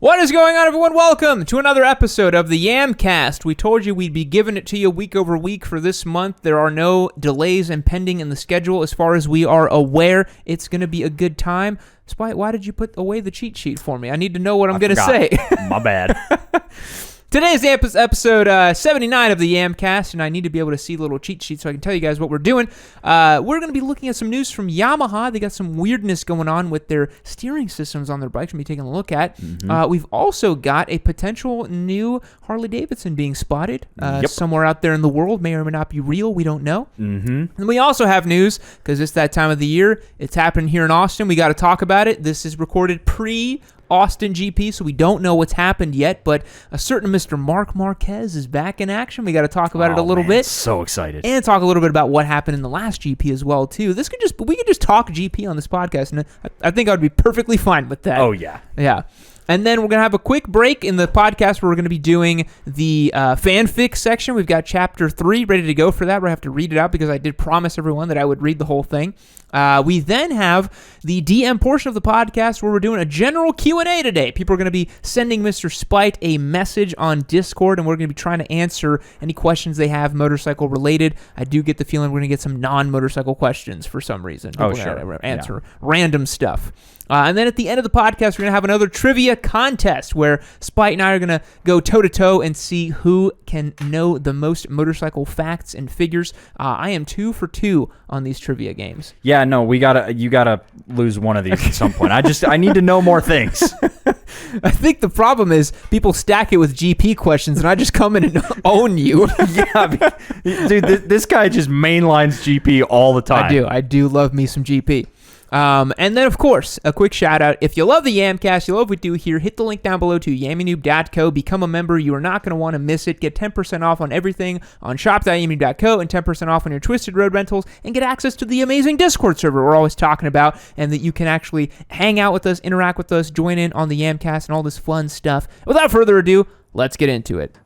What is going on, everyone? Welcome to another episode of the Yamcast. We told you we'd be giving it to you week over week for this month. There are no delays impending in the schedule as far as we are aware. It's going to be a good time. Spite, why did you put away the cheat sheet for me? I need to know what I'm going to say. My bad. Today's episode 79 of the Yamcast, and I need to be able to see a little cheat sheet so I can tell you guys what we're doing. We're going to be looking at some news from Yamaha. They got some weirdness going on with their steering systems on their bikes we're going to be taking a look at. We've also got a potential new Harley Davidson being spotted somewhere out there in the world. May or may not be real. We don't know. And we also have news, because it's that time of the year. It's happening here in Austin. We got to talk about it. This is recorded pre-Austin GP, so we don't know what's happened yet, but a certain Mr. Marquez is back in action. We got to talk about it a little bit. So excited. And talk a little bit about what happened in the last GP as well, too. We could just talk GP on this podcast, and I think I would be perfectly fine with that. Oh, yeah. Yeah. And then we're going to have a quick break in the podcast where we're going to be doing the fanfic section. We've got Chapter 3 ready to go for that. We're going to have to read it out because I did promise everyone that I would read the whole thing. We then have the DM portion of the podcast where we're doing a general Q&A today. People are going to be sending Mr. Spite a message on Discord, and we're going to be trying to answer any questions they have motorcycle related. I do get the feeling we're going to get some non-motorcycle questions for some reason. People sure. Answer random stuff. And then at the end of the podcast, we're going to have another trivia contest where Spite and I are going to go toe-to-toe and see who can know the most motorcycle facts and figures. I am 2 for 2 on these trivia games. Yeah, no, you gotta lose one of these at some point. I need to know more things. I think the problem is people stack it with GP questions, and I just come in and own you. Yeah, dude, this guy just mainlines GP all the time. I do love me some GP. And then, of course, a quick shout out. If you love the Yamcast, you love what we do here, hit the link down below to yammynoob.co. Become a member. You are not going to want to miss it. Get 10% off on everything on shop.yammynoob.co and 10% off on your Twisted Road rentals, and get access to the amazing Discord server we're always talking about, and that you can actually hang out with us, interact with us, join in on the Yamcast and all this fun stuff. Without further ado, let's get into it.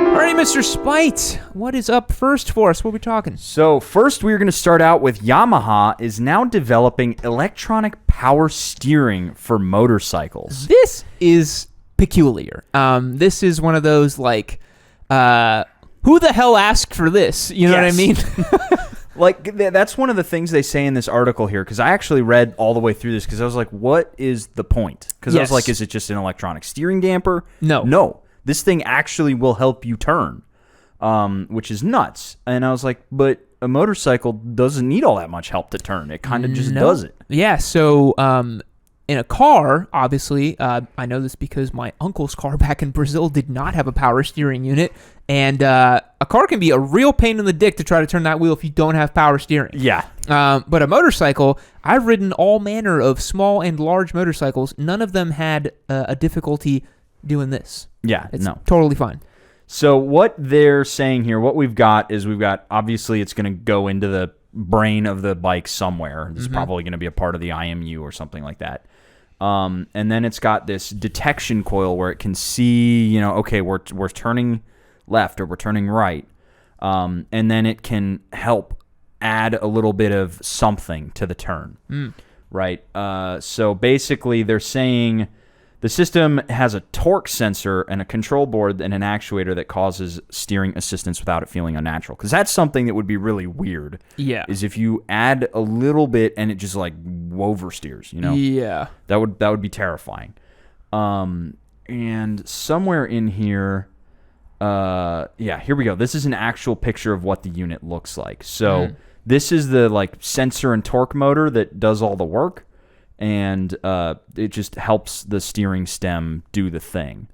Alrighty, Mr. Spite, what is up first for us? What are we talking? So first, we're going to start out with Yamaha is now developing electronic power steering for motorcycles. This is peculiar. This is one of those, like, who the hell asked for this? You know what I mean? Like, that's one of the things they say in this article here, because I actually read all the way through this, because I was like, what is the point? Because I was like, is it just an electronic steering damper? No. This thing actually will help you turn, which is nuts. And I was like, but a motorcycle doesn't need all that much help to turn. It kind of just does it. Yeah, so in a car, obviously, I know this because my uncle's car back in Brazil did not have a power steering unit. And a car can be a real pain in the dick to try to turn that wheel if you don't have power steering. Yeah. But a motorcycle, I've ridden all manner of small and large motorcycles. None of them had a difficulty doing this. Yeah, it's totally fine. So what they're saying here, what we've got, obviously it's going to go into the brain of the bike somewhere. This is probably going to be a part of the IMU or something like that. And then it's got this detection coil where it can see, okay, we're turning left or we're turning right. And then it can help add a little bit of something to the turn. Right? So basically they're saying the system has a torque sensor and a control board and an actuator that causes steering assistance without it feeling unnatural. Because that's something that would be really weird. Yeah. Is if you add a little bit and it just like oversteers, Yeah. That would be terrifying. And somewhere in here, here we go. This is an actual picture of what the unit looks like. So this is the like sensor and torque motor that does all the work. And it just helps the steering stem do the thing.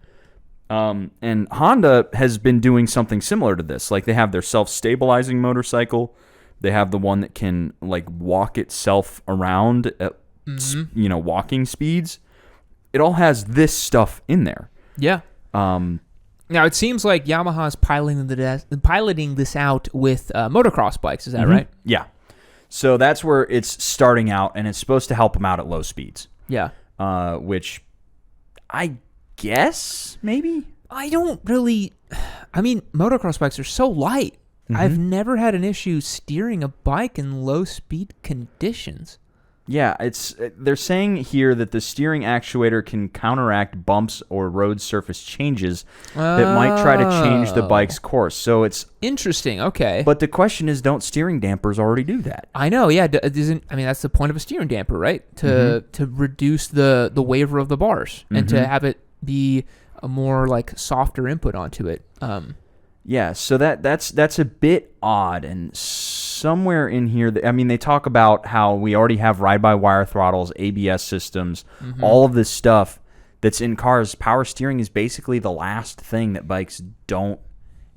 And Honda has been doing something similar to this. Like, they have their self-stabilizing motorcycle. They have the one that can, like, walk itself around at, walking speeds. It all has this stuff in there. Yeah. Now, it seems like Yamaha's piloting this out with motocross bikes. Is that right? Yeah. So that's where it's starting out, and it's supposed to help them out at low speeds. Yeah. Which I guess, maybe? I don't really... I mean, motocross bikes are so light. I've never had an issue steering a bike in low-speed conditions. Yeah, they're saying here that the steering actuator can counteract bumps or road surface changes that might try to change the bike's course. So it's interesting. Okay. But the question is, don't steering dampers already do that? I know. Yeah. That's the point of a steering damper, right? To reduce the waver of the bars and to have it be a more like softer input onto it. Yeah. So that's a bit odd. And somewhere in here, they talk about how we already have ride-by-wire throttles, ABS systems, all of this stuff that's in cars. Power steering is basically the last thing that bikes don't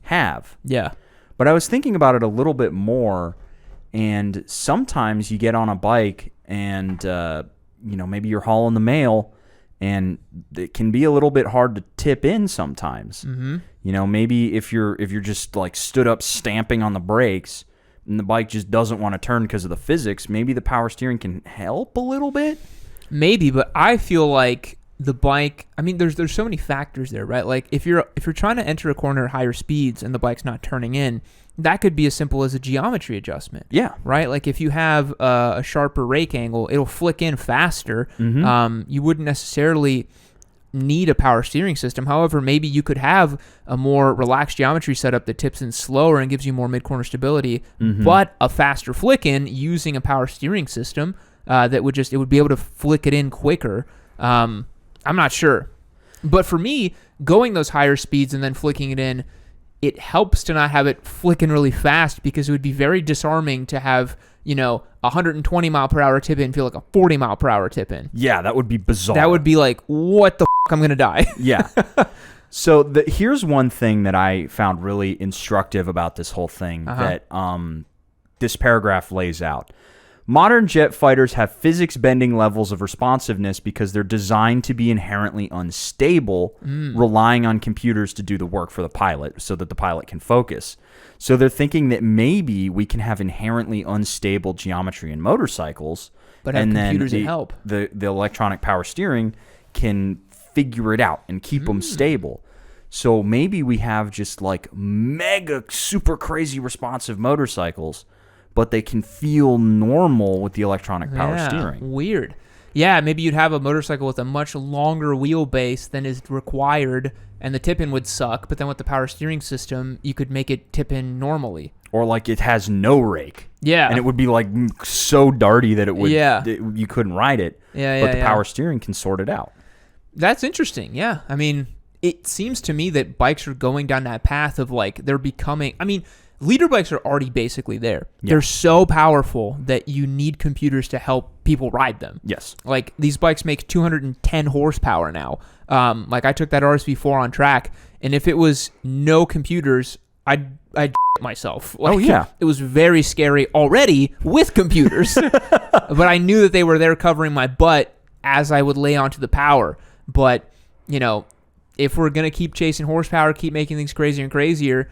have. Yeah. But I was thinking about it a little bit more, and sometimes you get on a bike and, maybe you're hauling the mail, and it can be a little bit hard to tip in sometimes. Maybe if you're just like stood up stamping on the brakes, and the bike just doesn't want to turn because of the physics, maybe the power steering can help a little bit. Maybe, but I feel like the bike, there's so many factors there, right? Like if you're trying to enter a corner at higher speeds and the bike's not turning in, that could be as simple as a geometry adjustment. Yeah. Right? Like if you have a sharper rake angle, it'll flick in faster. You wouldn't necessarily need a power steering system. However, maybe you could have a more relaxed geometry setup that tips in slower and gives you more mid-corner stability, but a faster flick in using a power steering system that would be able to flick it in quicker. I'm not sure. But for me, going those higher speeds and then flicking it in, it helps to not have it flicking really fast, because it would be very disarming to have, 120 mile per hour tip in feel like a 40 mile per hour tip in. Yeah, that would be bizarre. That would be like, what the I'm going to die. Yeah. So here's one thing that I found really instructive about this whole thing that this paragraph lays out. Modern jet fighters have physics-bending levels of responsiveness because they're designed to be inherently unstable, relying on computers to do the work for the pilot so that the pilot can focus. So they're thinking that maybe we can have inherently unstable geometry in motorcycles, but have computers that help. The electronic power steering can figure it out and keep them stable. So maybe we have just like mega super crazy responsive motorcycles, but they can feel normal with the electronic power steering. Weird. Yeah, maybe you'd have a motorcycle with a much longer wheelbase than is required, and the tip-in would suck, but then with the power steering system, you could make it tip in normally. Or like it has no rake. Yeah. And it would be like so darty that it would you couldn't ride it. But the power steering can sort it out. That's interesting, yeah. It seems to me that bikes are going down that path of like they're becoming... leader bikes are already basically there. Yeah. They're so powerful that you need computers to help people ride them. Yes. Like these bikes make 210 horsepower now. Like I took that RSV4 on track, and if it was no computers, I'd myself. Like, it was very scary already with computers, but I knew that they were there covering my butt as I would lay onto the power. But, if we're going to keep chasing horsepower, keep making things crazier and crazier,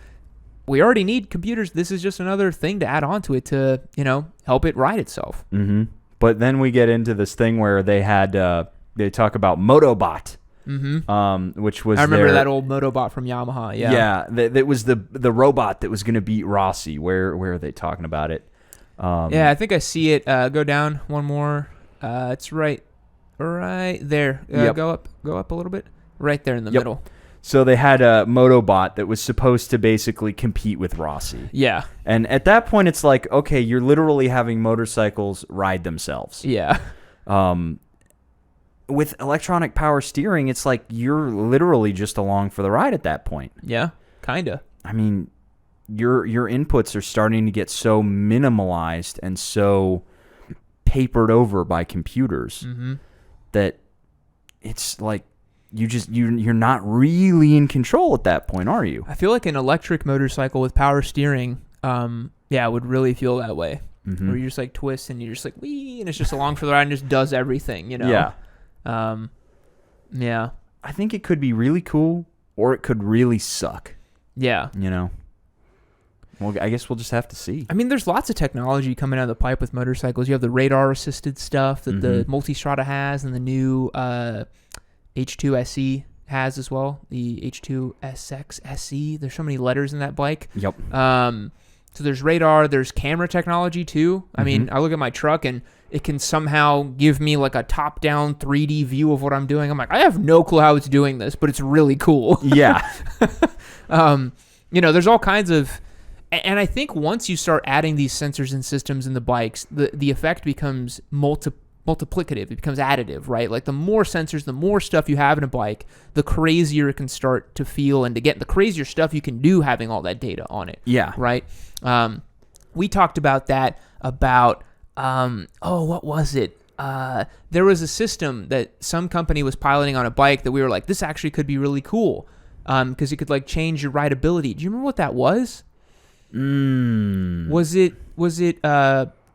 we already need computers. This is just another thing to add on to it to, help it ride itself. Mm-hmm. But then we get into this thing where they had, they talk about Motobot, which was I remember that old Motobot from Yamaha. Yeah. Yeah. That was the robot that was going to beat Rossi. Where are they talking about it? Yeah, I think I see it. Go down one more. It's right there. Go up a little bit. Right there in the middle. So they had a Motobot that was supposed to basically compete with Rossi. Yeah. And at that point, it's like, okay, you're literally having motorcycles ride themselves. Yeah. With electronic power steering, it's like you're literally just along for the ride at that point. Yeah, kind of. Your inputs are starting to get so minimalized and so papered over by computers that it's like you're not really in control at that point, are you? I feel like an electric motorcycle with power steering, would really feel that way. Where you just like twist and you're just like wee, and it's just along for the ride and just does everything, Yeah. Yeah. I think it could be really cool, or it could really suck. Yeah. Well, I guess we'll just have to see. There's lots of technology coming out of the pipe with motorcycles. You have the radar-assisted stuff that the Multistrada has, and the new H2 SE has as well. The H2 SX SE. There's so many letters in that bike. Yep. So there's radar. There's camera technology too. I look at my truck, and it can somehow give me like a top-down 3D view of what I'm doing. I'm like, I have no clue how it's doing this, but it's really cool. Yeah. There's all kinds of, and I think once you start adding these sensors and systems in the bikes, the effect becomes multiplicative. It becomes additive, right? Like the more sensors, the more stuff you have in a bike, the crazier it can start to feel, and to get the crazier stuff you can do having all that data on it. Yeah. Right? We talked about that what was it? There was a system that some company was piloting on a bike that we were like, this actually could be really cool, because it could like change your rideability. Do you remember what that was? Was it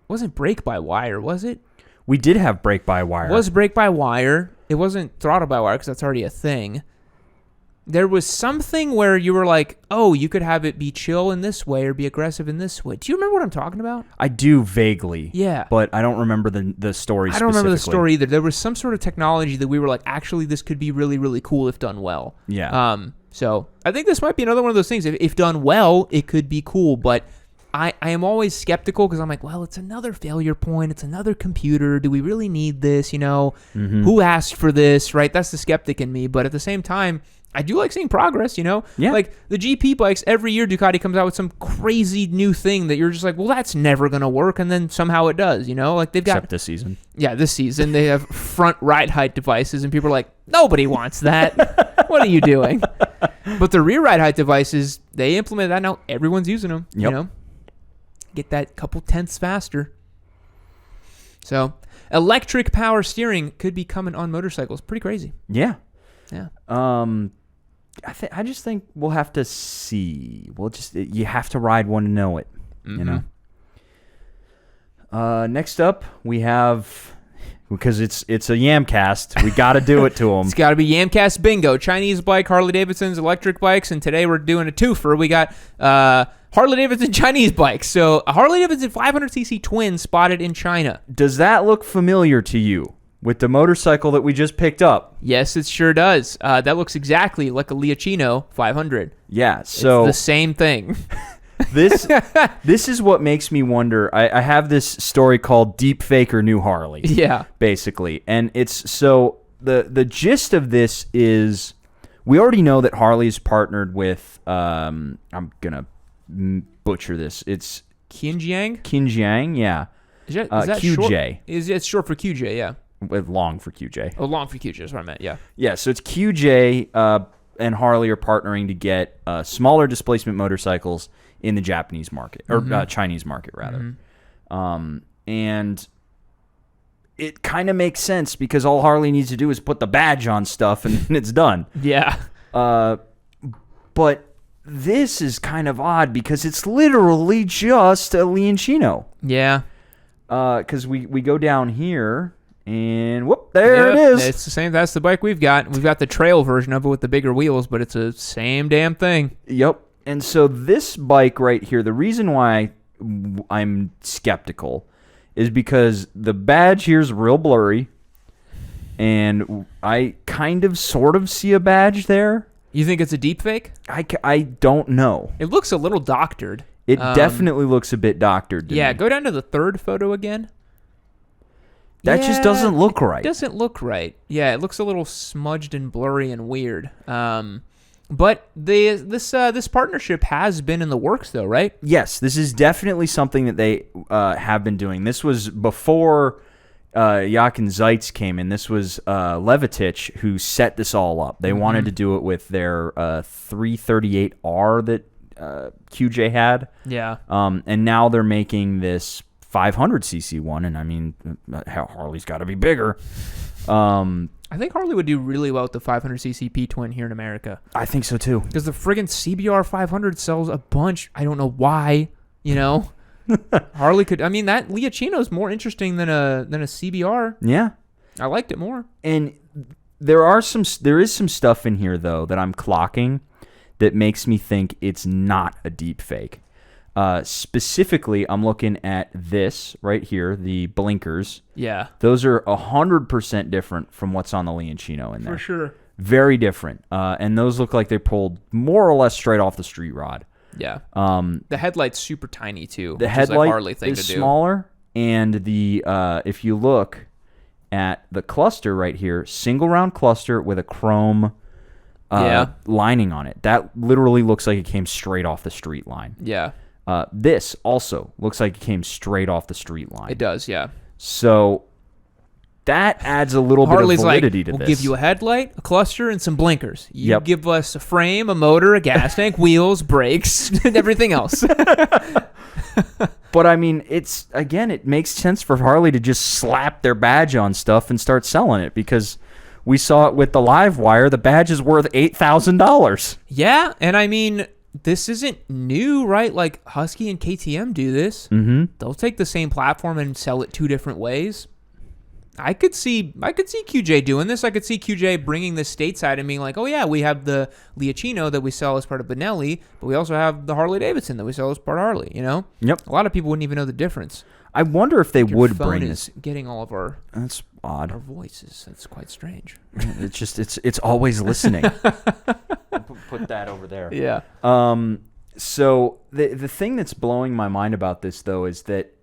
wasn't brake-by-wire, was it? We did have brake-by-wire. It was brake-by-wire. It wasn't throttle-by-wire because that's already a thing. There was something where you were like, oh, you could have it be chill in this way or be aggressive in this way. Do you remember what I'm talking about? I do vaguely. Yeah. But I don't remember the story specifically. I don't remember the story either. There was some sort of technology that we were like, actually, this could be really, really cool if done well. Yeah. So I think this might be another one of those things. If done well, it could be cool. But I am always skeptical because I'm like, well, it's another failure point. It's another computer. Do we really need this? Who asked for this, right? That's the skeptic in me. But at the same time, I do like seeing progress, Yeah. Like the GP bikes, every year Ducati comes out with some crazy new thing that you're just like, well, that's never going to work. And then somehow it does, Like they've got... Except this season. Yeah, this season. They have front ride height devices and people are like, nobody wants that. What are you doing? But the rear ride height devices, they implemented that now. Everyone's using them, Get that couple tenths faster. So electric power steering could be coming on motorcycles. Pretty crazy. Yeah. Yeah. I just think we'll have to see. You have to ride one to know it. Next up, we have, because it's a Yamcast, we got to do it to them. It's got to be Yamcast bingo. Chinese bike, Harley Davidson's electric bikes, and today we're doing a twofer. We got Harley Davidson Chinese bikes. So a Harley Davidson 500cc twin spotted in China. Does that look familiar to you? With the motorcycle that we just picked up. Yes, it sure does. That looks exactly like a Liachino 500. Yeah, so... It's the same thing. This is what makes me wonder. I have this story called Deep Fake or New Harley. Yeah. Basically. And it's... So, the gist of this is... We already know that Harley's partnered with... I'm going to butcher this. It's... Qinjiang, yeah. Is that QJ. Short? It's short for QJ, yeah. Long for QJ. Oh, long for QJ is what I meant, yeah. Yeah, so it's QJ and Harley are partnering to get smaller displacement motorcycles in the Japanese market, or Chinese market, rather. And it kind of makes sense because all Harley needs to do is put the badge on stuff and it's done. Yeah. But this is kind of odd because it's literally just a Liachino. Yeah. Because we go down here... And whoop, there it is. It's the same. That's the bike we've got. We've got the trail version of it with the bigger wheels, but it's the same damn thing. Yep. And so this bike right here, the reason why I'm skeptical is because the badge here is real blurry, and I kind of sort of see a badge there. You think it's a deep fake? I don't know. It looks a little doctored. It definitely looks a bit doctored to me. Go down to the third photo again. That just doesn't look right. It doesn't look right. Yeah, it looks a little smudged and blurry and weird. But this partnership has been in the works, though, right? Yes, this is definitely something that they have been doing. This was before Jochen Zeitz came in. This was Levitich who set this all up. They wanted to do it with their 338R that QJ had. Yeah. And now they're making this 500cc one, and I mean, Harley's got to be bigger. I think Harley would do really well with the 500cc P-Twin here in America. I think so too. Because the friggin' CBR 500 sells a bunch. I don't know why, Harley could. I mean, that Liachino is more interesting than a CBR. Yeah, I liked it more. And there is some stuff in here though that I'm clocking that makes me think it's not a deep fake. Specifically, I'm looking at this right here, the blinkers. Yeah. Those are 100% different from what's on the Liachino in there. For sure. Very different. And those look like they pulled more or less straight off the street rod. Yeah. The headlight's super tiny, too. The headlight is a Harley thing to do. Smaller. And the if you look at the cluster right here, single round cluster with a chrome lining on it. That literally looks like it came straight off the street line. Yeah. This also looks like it came straight off the street line. It does, yeah. So that adds a little Harley's bit of validity to we'll this. give you a headlight, a cluster, and some blinkers. You Yep. give us a frame, a motor, a gas tank, wheels, brakes, and everything else. But I mean, it makes sense for Harley to just slap their badge on stuff and start selling it, because we saw it with the live wire. The badge is worth $8,000. Yeah, and I mean, this isn't new, right? Like Husky and KTM do this. Mm-hmm. They'll take the same platform and sell it two different ways. I could see QJ doing this. I could see QJ bringing this stateside and being like, oh yeah, we have the Liacino that we sell as part of Benelli, but we also have the Harley Davidson that we sell as part of Harley, you know? Yep. A lot of people wouldn't even know the difference. I wonder if they Your would phone bring is this. getting all of our That's odd. voices. That's quite strange. It's just it's always listening. Put that over there. Yeah. So the thing that's blowing my mind about this, though, is that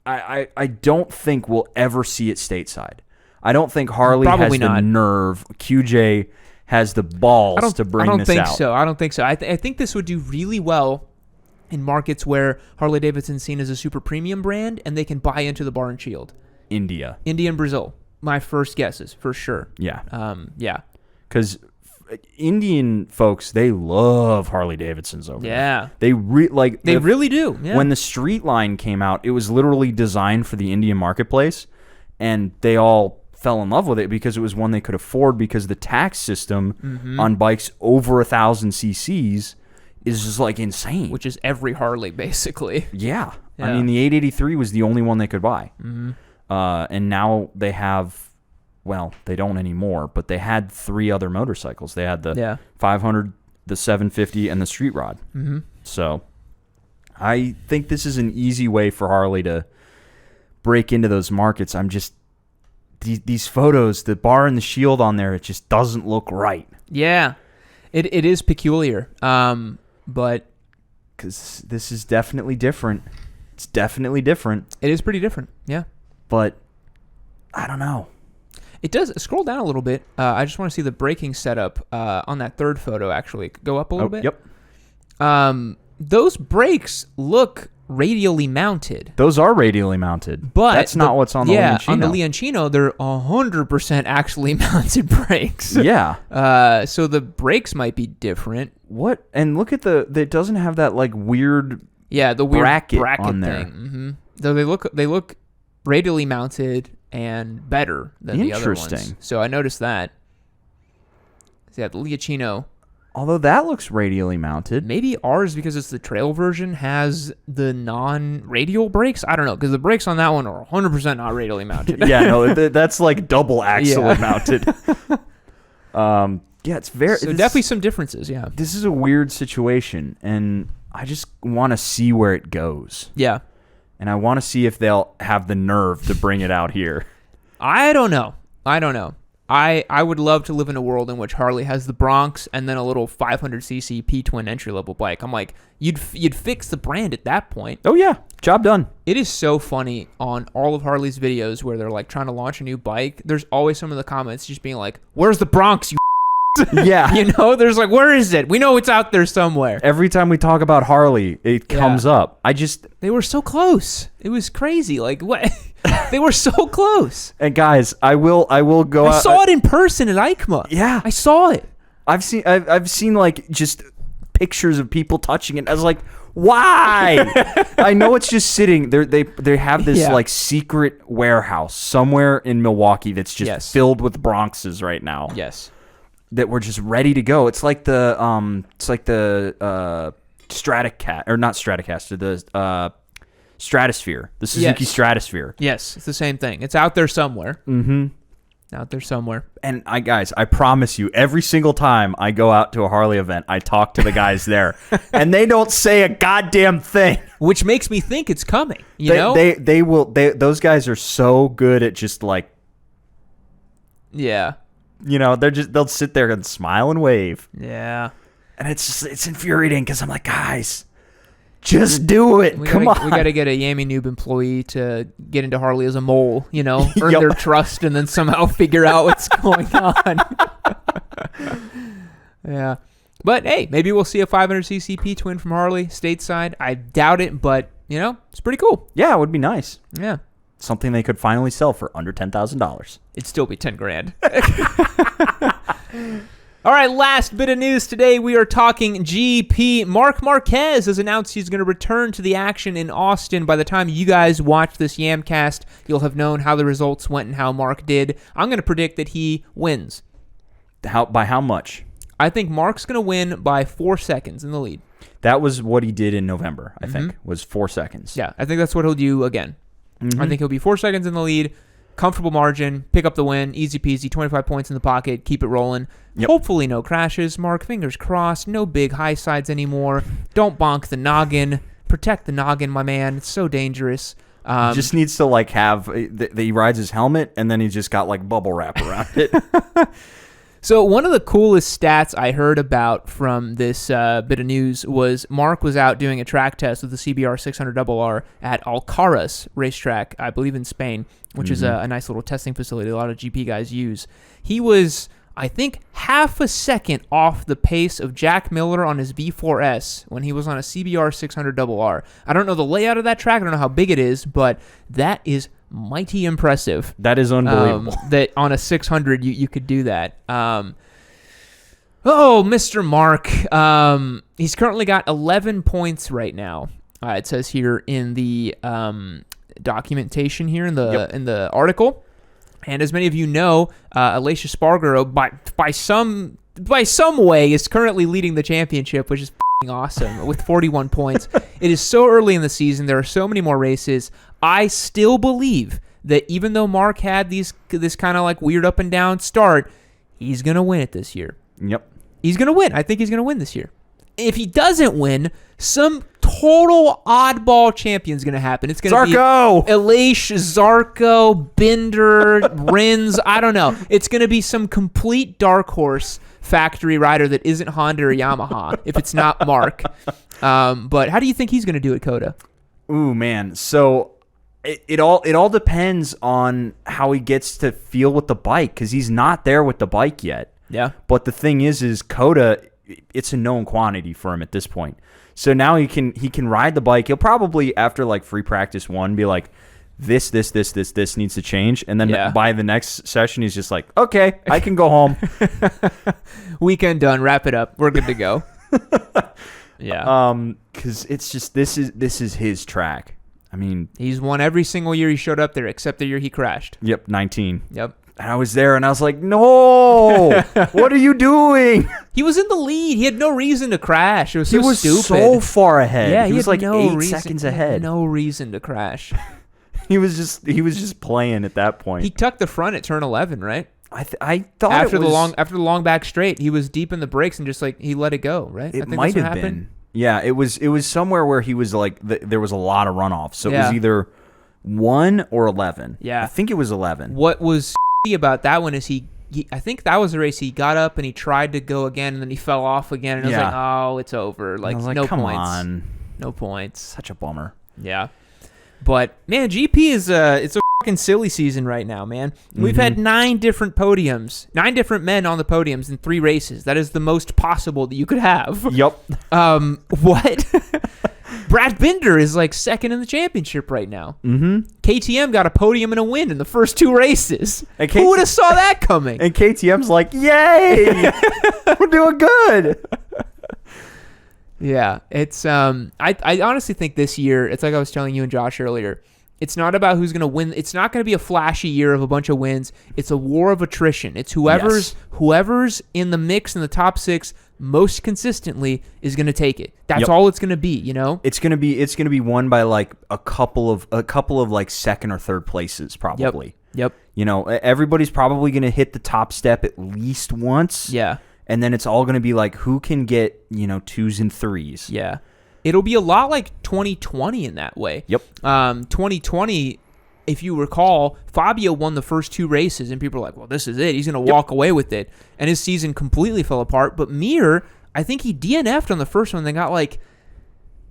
I don't think we'll ever see it stateside. I don't think Harley Probably has the not. nerve. QJ has the balls to bring this out. I don't think so. I think this would do really well in markets where Harley Davidson's seen as a super premium brand and they can buy into the bar and shield. India. India and Brazil. My first guesses, for sure. Yeah. Yeah. Because Indian folks, they love Harley Davidsons over there. Yeah. They really do. Yeah. When the street line came out, it was literally designed for the Indian marketplace, and they all fell in love with it because it was one they could afford, because the tax system on bikes over 1,000 cc's is just like insane. Which is every Harley, basically. Yeah. Yeah. I mean, the 883 was the only one they could buy. And now they have, well, they don't anymore, but they had 3 other motorcycles. They had the 500, the 750, and the Street Rod. So I think this is an easy way for Harley to break into those markets. I'm just, these photos, the bar and the shield on there, it just doesn't look right. Yeah. It is peculiar. But because this is definitely different. It's definitely different. it is pretty different. Yeah. But I don't know. It does. Scroll down a little bit. I just want to see the braking setup on that third photo, actually. Go up a little bit. Yep. Those brakes look radially mounted. Those are radially mounted. But that's not what's on the Leoncino. Yeah, on the Leoncino, they're 100% actually mounted brakes. Yeah. So the brakes might be different. What? And look at it doesn't have that like weird the weird bracket on there. thing. So they look radially mounted and better than the other ones. Interesting. So I noticed that. So yeah, the Leoncino. Although that looks radially mounted. Maybe ours, because it's the trail version, has the non-radial brakes. I don't know, because the brakes on that one are 100% not radially mounted. Yeah, no, that's like double axle mounted. Yeah, it's very. So definitely some differences. Yeah. This is a weird situation, and I just want to see where it goes. Yeah. And I want to see if they'll have the nerve to bring it out here. I don't know. I would love to live in a world in which Harley has the Bronx and then a little 500cc P-twin entry-level bike. I'm like, you'd fix the brand at that point. Oh, yeah. Job done. It is so funny on all of Harley's videos where they're like trying to launch a new bike. There's always some of the comments just being like, where's the Bronx, you Yeah. You know, there's like, where is it? We know it's out there somewhere. Every time we talk about Harley, it comes up. They were so close. It was crazy. Like, what? They were so close. And guys, I will go out. I saw it in person at EICMA. Yeah. I saw it. I've seen like just pictures of people touching it. I was like, why? I know it's just sitting there. They have this like secret warehouse somewhere in Milwaukee that's just filled with Bronxes right now. Yes. That were just ready to go. It's like the Stratocaster, or not Stratocaster, the Stratosphere, the Suzuki Stratosphere. Yes, it's the same thing. It's out there somewhere. Out there somewhere. And I promise you, every single time I go out to a Harley event, I talk to the guys there, and they don't say a goddamn thing. Which makes me think it's coming. You know, they will. Those guys are so good at just like, yeah. You know, they'll sit there and smile and wave. Yeah. And it's infuriating because I'm like, guys, Just do it. Come on. We got to get a Yammy Noob employee to get into Harley as a mole, earn Yep. their trust, and then somehow figure out what's going on. Yeah. But, hey, maybe we'll see a 500cc P-Twin from Harley stateside. I doubt it, but, it's pretty cool. Yeah, it would be nice. Yeah. Something they could finally sell for under $10,000. It'd still be 10 grand. All right, last bit of news today. We are talking GP. Marc Marquez has announced he's going to return to the action in Austin. By the time you guys watch this Yamcast, you'll have known how the results went and how Marc did. I'm going to predict that he wins. By how much? I think Marc's going to win by 4 seconds in the lead. That was what he did in November, I think, was 4 seconds. Yeah, I think that's what he'll do again. I think he'll be 4 seconds in the lead, comfortable margin, pick up the win, easy peasy, 25 points in the pocket, keep it rolling. Yep. Hopefully no crashes. Marc, fingers crossed, no big high sides anymore. Don't bonk the noggin. Protect the noggin, my man. It's so dangerous. He just needs to have, he rides his helmet, and then he's just got bubble wrap around it. So one of the coolest stats I heard about from this bit of news was Marc was out doing a track test with the CBR 600RR at Alcaraz racetrack, I believe in Spain, which is a nice little testing facility a lot of GP guys use. He was, I think, half a second off the pace of Jack Miller on his V4S when he was on a CBR 600RR. I don't know the layout of that track. I don't know how big it is, but that is mighty impressive. That is unbelievable. That on a 600 you could do that. Mr. Marc. He's currently got 11 points right now. It says here in the documentation here in the article. And as many of you know, Alicia Spargaro by some way is currently leading the championship, which is awesome with 41 points. It is so early in the season. There are so many more races. I still believe that even though Marc had this kind of weird up and down start, he's going to win it this year. Yep. He's going to win. I think he's going to win this year. If he doesn't win, some total oddball champion is going to happen. It's going to be Elish, Zarco, Binder, Rins. I don't know. It's going to be some complete dark horse factory rider that isn't Honda or Yamaha if it's not Marc. But how do you think he's going to do it, Coda? Ooh, man. So it all depends on how he gets to feel with the bike, because he's not there with the bike yet. Yeah. But the thing is Coda, it's a known quantity for him at this point. So now he can ride the bike. He'll probably, after free practice 1, be like, this needs to change. And then by the next session, he's just like, okay, I can go home. Weekend done. Wrap it up. We're good to go. Yeah. Because it's just, this is his track. I mean, he's won every single year he showed up there, except the year he crashed. Yep, 19. Yep. And I was there, and I was like, no, what are you doing? He was in the lead. He had no reason to crash. It was so stupid. He was so far ahead. Yeah, he was had no 8 seconds ahead. No reason to crash. He was just playing at that point. He tucked the front at turn 11, right? I thought after the long back straight, he was deep in the brakes and just he let it go, right? It might have been. Yeah, it was somewhere where he was there was a lot of runoff. So it was either 1 or 11. Yeah. I think it was 11. What was about that one is I think that was the race he got up and he tried to go again and then he fell off again and I was like, oh, it's over. No come points. On. No points. Such a bummer. Yeah. But man, GP is it's a fucking silly season right now, man. We've had 9 different podiums, 9 different men on the podiums in 3 races. That is the most possible that you could have. Yep. What? Brad Binder is second in the championship right now. Mm-hmm. KTM got a podium and a win in the first 2 races. Who would have saw that coming? And KTM's like, yay, we're doing good. Yeah, it's I honestly think this year, it's like I was telling you and Josh earlier, it's not about who's going to win. It's not going to be a flashy year of a bunch of wins. It's a war of attrition. It's whoever's in the mix in the top 6 most consistently is going to take it. That's all it's going to be, It's going to be won by a couple of second or third places probably. Yep. Everybody's probably going to hit the top step at least once. Yeah. And then it's all going to be who can get, 2s and 3s. Yeah. It'll be a lot like 2020 in that way. Yep. 2020, if you recall, Fabio won the first 2 races, and people are like, well, this is it. He's going to walk away with it. And his season completely fell apart. But Mir, I think he DNF'd on the first one. They got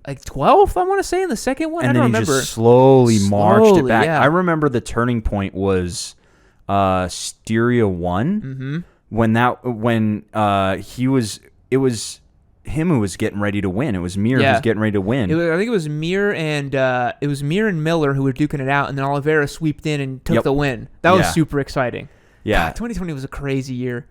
like 12th, I want to say, in the second one. And I then don't he remember. just slowly marched it back. Yeah. I remember the turning point was Styria 1 when it was him who was getting ready to win. It was Mir who was getting ready to win. I think it was Mir and Miller who were duking it out, and then Oliveira sweeped in and took the win. That was super exciting. Yeah, God, 2020 was a crazy year.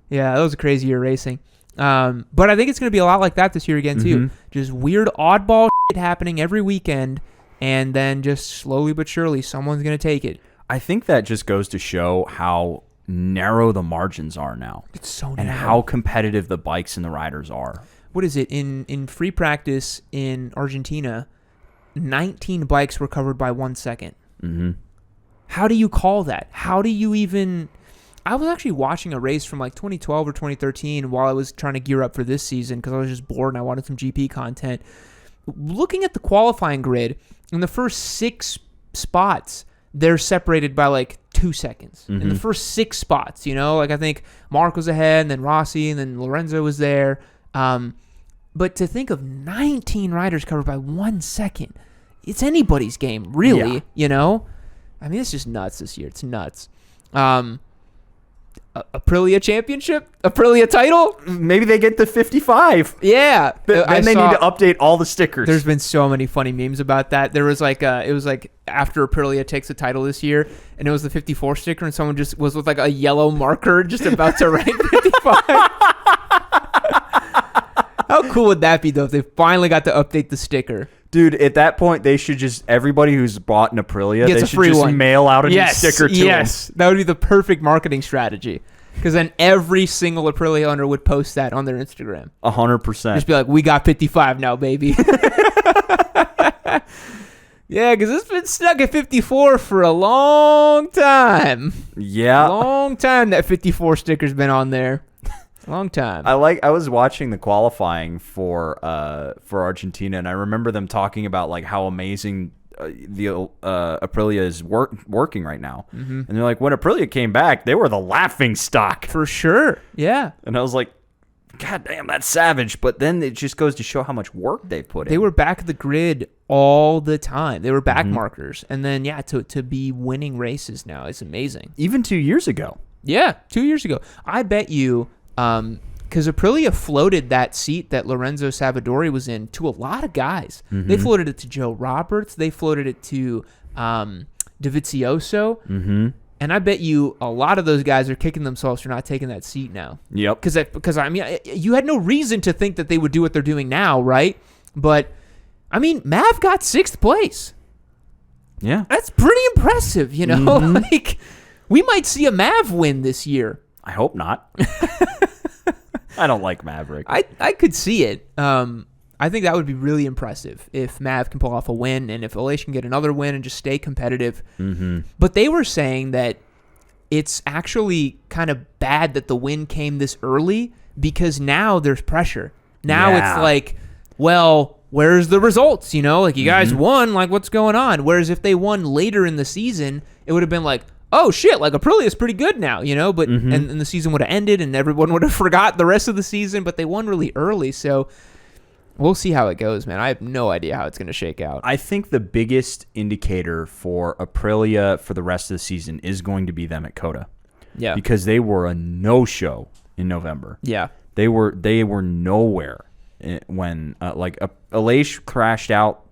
Yeah, that was a crazy year racing. But I think it's going to be a lot like that this year again too. Just weird oddball shit happening every weekend, and then just slowly but surely someone's going to take it. I think that just goes to show how narrow the margins are now. It's so narrow. And how competitive the bikes and the riders are. What is it? In free practice in Argentina, 19 bikes were covered by 1 second. How do you call that? How do you even... I was actually watching a race from like 2012 or 2013 while I was trying to gear up for this season because I was just bored and I wanted some GP content. Looking at the qualifying grid, in the first 6 spots, they're separated by like 2 seconds. In the first 6 spots, like I think Mark was ahead, and then Rossi, and then Lorenzo was there. But to think of 19 riders covered by 1 second, it's anybody's game, really, I mean, it's just nuts this year. It's nuts. Aprilia championship? Aprilia title? Maybe they get to 55. Yeah. Then they need to update all the stickers. There's been so many funny memes about that. There was like, it was like after Aprilia takes the title this year, and it was the 54 sticker, and someone just was with like a yellow marker just about to write 55. How cool would that be, though, if they finally got to update the sticker? Dude, at that point, they should just, everybody who's bought an Aprilia, Gets they a should free just one. mail out a new sticker to them. Yes, that would be the perfect marketing strategy. Because then every single Aprilia owner would post that on their Instagram. 100%. Just be like, we got 55 now, baby. Yeah, because it's been stuck at 54 for a long time. Yeah. Long time that 54 sticker's been on there. Long time. I was watching the qualifying for Argentina, and I remember them talking about like how amazing the Aprilia is working right now. And they're like, when Aprilia came back, they were the laughing stock. For sure. Yeah. And I was like, God damn, that's savage. But then it just goes to show how much work they've put in. They were back at the grid all the time. They were back markers. And then, yeah, to be winning races now is amazing. Even 2 years ago. Yeah, 2 years ago. I bet you, because Aprilia floated that seat that Lorenzo Savadori was in to a lot of guys. They floated it to Joe Roberts. They floated it to Dovizioso. And I bet you a lot of those guys are kicking themselves for not taking that seat now. Yep. Because I mean, you had no reason to think that they would do what they're doing now, right? But, I mean, Mav got 6th place. Yeah. That's pretty impressive, you know? Like, we might see a Mav win this year. I hope not. I don't like Maverick. I could see it. I think that would be really impressive if Mav can pull off a win and if Aleix can get another win and just stay competitive. But they were saying that it's actually kind of bad that the win came this early because now there's pressure. Now it's like, well, where's the results? You know, like you guys won, like what's going on? Whereas if they won later in the season, it would have been like, oh shit, like Aprilia is pretty good now, you know, but and the season would have ended and everyone would have forgot the rest of the season, but they won really early, so we'll see how it goes, man. I have no idea how it's going to shake out. I think the biggest indicator for Aprilia for the rest of the season is going to be them at COTA. Yeah. Because they were a no-show in November. Yeah. They were nowhere when Aleix crashed out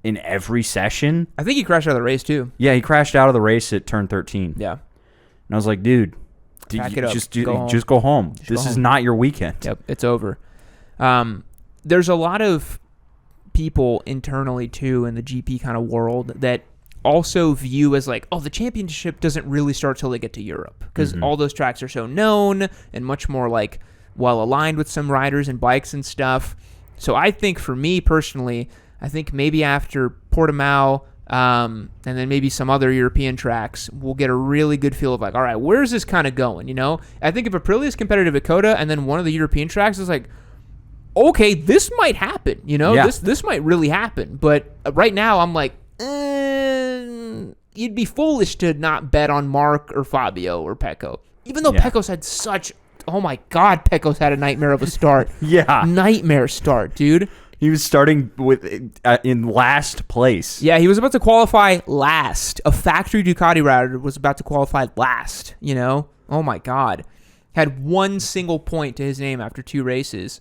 in every session. I think he crashed out of the race too. Yeah, he crashed out of the race at turn 13. Yeah. And I was like, dude, Pack it up. just go home. This is not your weekend. Yep, it's over. There's a lot of people internally too in the GP kind of world that also view as like, oh, the championship doesn't really start till they get to Europe because all those tracks are so known and much more like well aligned with some riders and bikes and stuff. So I think for me personally, I think maybe after Portimao and then maybe some other European tracks, we'll get a really good feel of like, all right, where's this kind of going? You know, I think if Aprilia is competitive at COTA and then one of the European tracks is like, okay, this might happen, you know, this might really happen. But right now I'm like, you'd be foolish to not bet on Mark or Fabio or Pecco. Even though Pecco's had such, oh my God, Pecco's had a nightmare of a start. Yeah. Nightmare start, dude. He was starting with in last place. Yeah, he was about to qualify last. A factory Ducati rider was about to qualify last, you know? Oh, my God. Had one single point to his name after 2 races.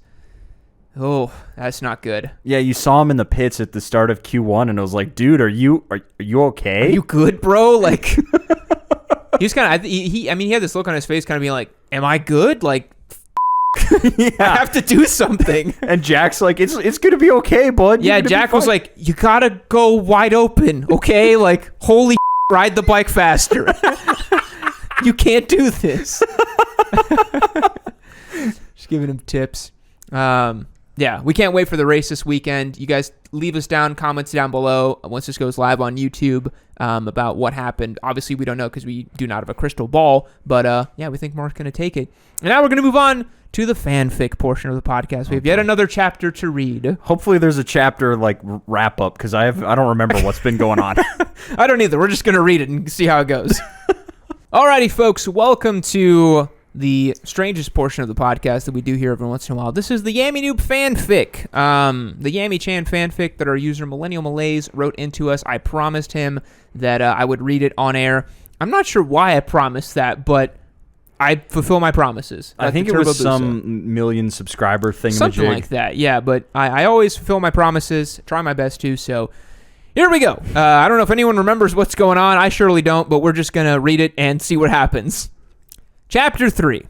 Oh, that's not good. Yeah, you saw him in the pits at the start of Q1, and I was like, dude, are you okay? Are you good, bro? Like, he was kind of, he had this look on his face kind of being like, am I good? Like, Yeah. I have to do something. And Jack's like, it's going to be okay, bud. Yeah, Jack was like, you got to go wide open, okay? Like, holy ride the bike faster. You can't do this. Just giving him tips. Yeah, we can't wait for the race this weekend. You guys leave us comments down below once this goes live on YouTube about what happened. Obviously, we don't know because we do not have a crystal ball, but yeah, we think Mark's going to take it. And now we're going to move on to the fanfic portion of the podcast. We have yet another chapter to read. Hopefully there's a chapter like wrap up because I don't remember what's been going on. I don't either. We're just going to read it and see how it goes. Alrighty, folks, welcome to the strangest portion of the podcast that we do here every once in a while. This is the Yammy Noob fanfic. The Yammy Chan fanfic that our user Millennial Malaise wrote into us. I promised him that I would read it on air. I'm not sure why I promised that, but I fulfill my promises. I think it was some million subscriber thing. Something like that, yeah. But I always fulfill my promises, try my best to, so here we go. I don't know if anyone remembers what's going on. I surely don't, but we're just going to read it and see what happens. Chapter 3.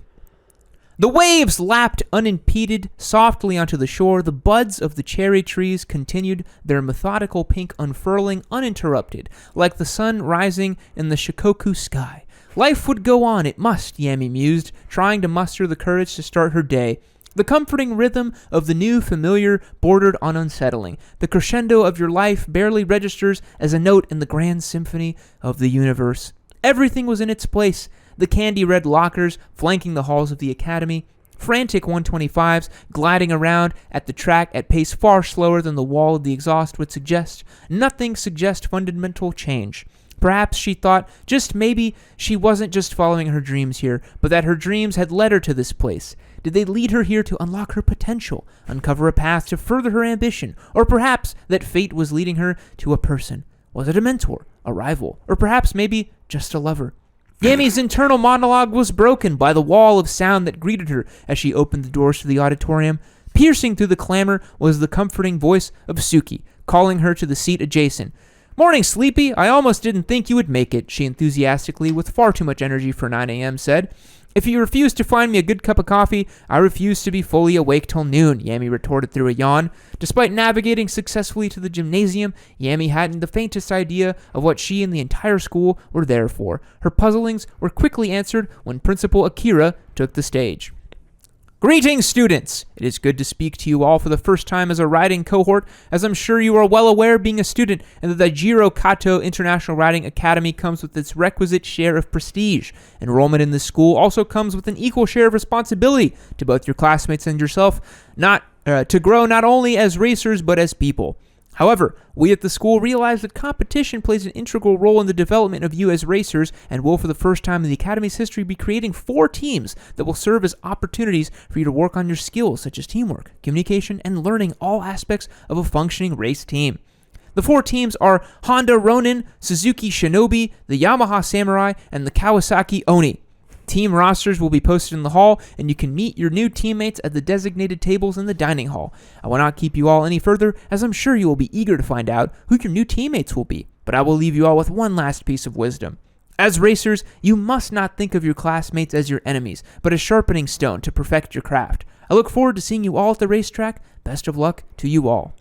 The waves lapped unimpeded softly onto the shore. The buds of the cherry trees continued their methodical pink unfurling uninterrupted, like the sun rising in the Shikoku sky. Life would go on, it must, Yammy mused, trying to muster the courage to start her day. The comforting rhythm of the new familiar bordered on unsettling. The crescendo of your life barely registers as a note in the grand symphony of the universe. Everything was in its place. The candy-red lockers flanking the halls of the academy, frantic 125s gliding around at the track at pace far slower than the wall of the exhaust would suggest. Nothing suggests fundamental change. Perhaps she thought, just maybe, she wasn't just following her dreams here, but that her dreams had led her to this place. Did they lead her here to unlock her potential, uncover a path to further her ambition, or perhaps that fate was leading her to a person? Was it a mentor, a rival, or perhaps maybe just a lover? Yammy's internal monologue was broken by the wall of sound that greeted her as she opened the doors to the auditorium. Piercing through the clamor was the comforting voice of Suki, calling her to the seat adjacent. "Morning, Sleepy. I almost didn't think you would make it," she enthusiastically, with far too much energy for 9 a.m., said. "If you refuse to find me a good cup of coffee, I refuse to be fully awake till noon," Yammy retorted through a yawn. Despite navigating successfully to the gymnasium, Yammy hadn't the faintest idea of what she and the entire school were there for. Her puzzlings were quickly answered when Principal Akira took the stage. "Greetings, students! It is good to speak to you all for the first time as a riding cohort, as I'm sure you are well aware being a student and that the Jiro Kato International Riding Academy comes with its requisite share of prestige. Enrollment in this school also comes with an equal share of responsibility to both your classmates and yourself, to grow not only as racers but as people. However, we at the school realize that competition plays an integral role in the development of you as racers and will for the first time in the Academy's history be creating 4 teams that will serve as opportunities for you to work on your skills such as teamwork, communication, and learning all aspects of a functioning race team. The 4 teams are Honda Ronin, Suzuki Shinobi, the Yamaha Samurai, and the Kawasaki Oni. Team rosters will be posted in the hall, and you can meet your new teammates at the designated tables in the dining hall. I will not keep you all any further, as I'm sure you will be eager to find out who your new teammates will be, but I will leave you all with one last piece of wisdom. As racers, you must not think of your classmates as your enemies, but a sharpening stone to perfect your craft. I look forward to seeing you all at the racetrack. Best of luck to you all."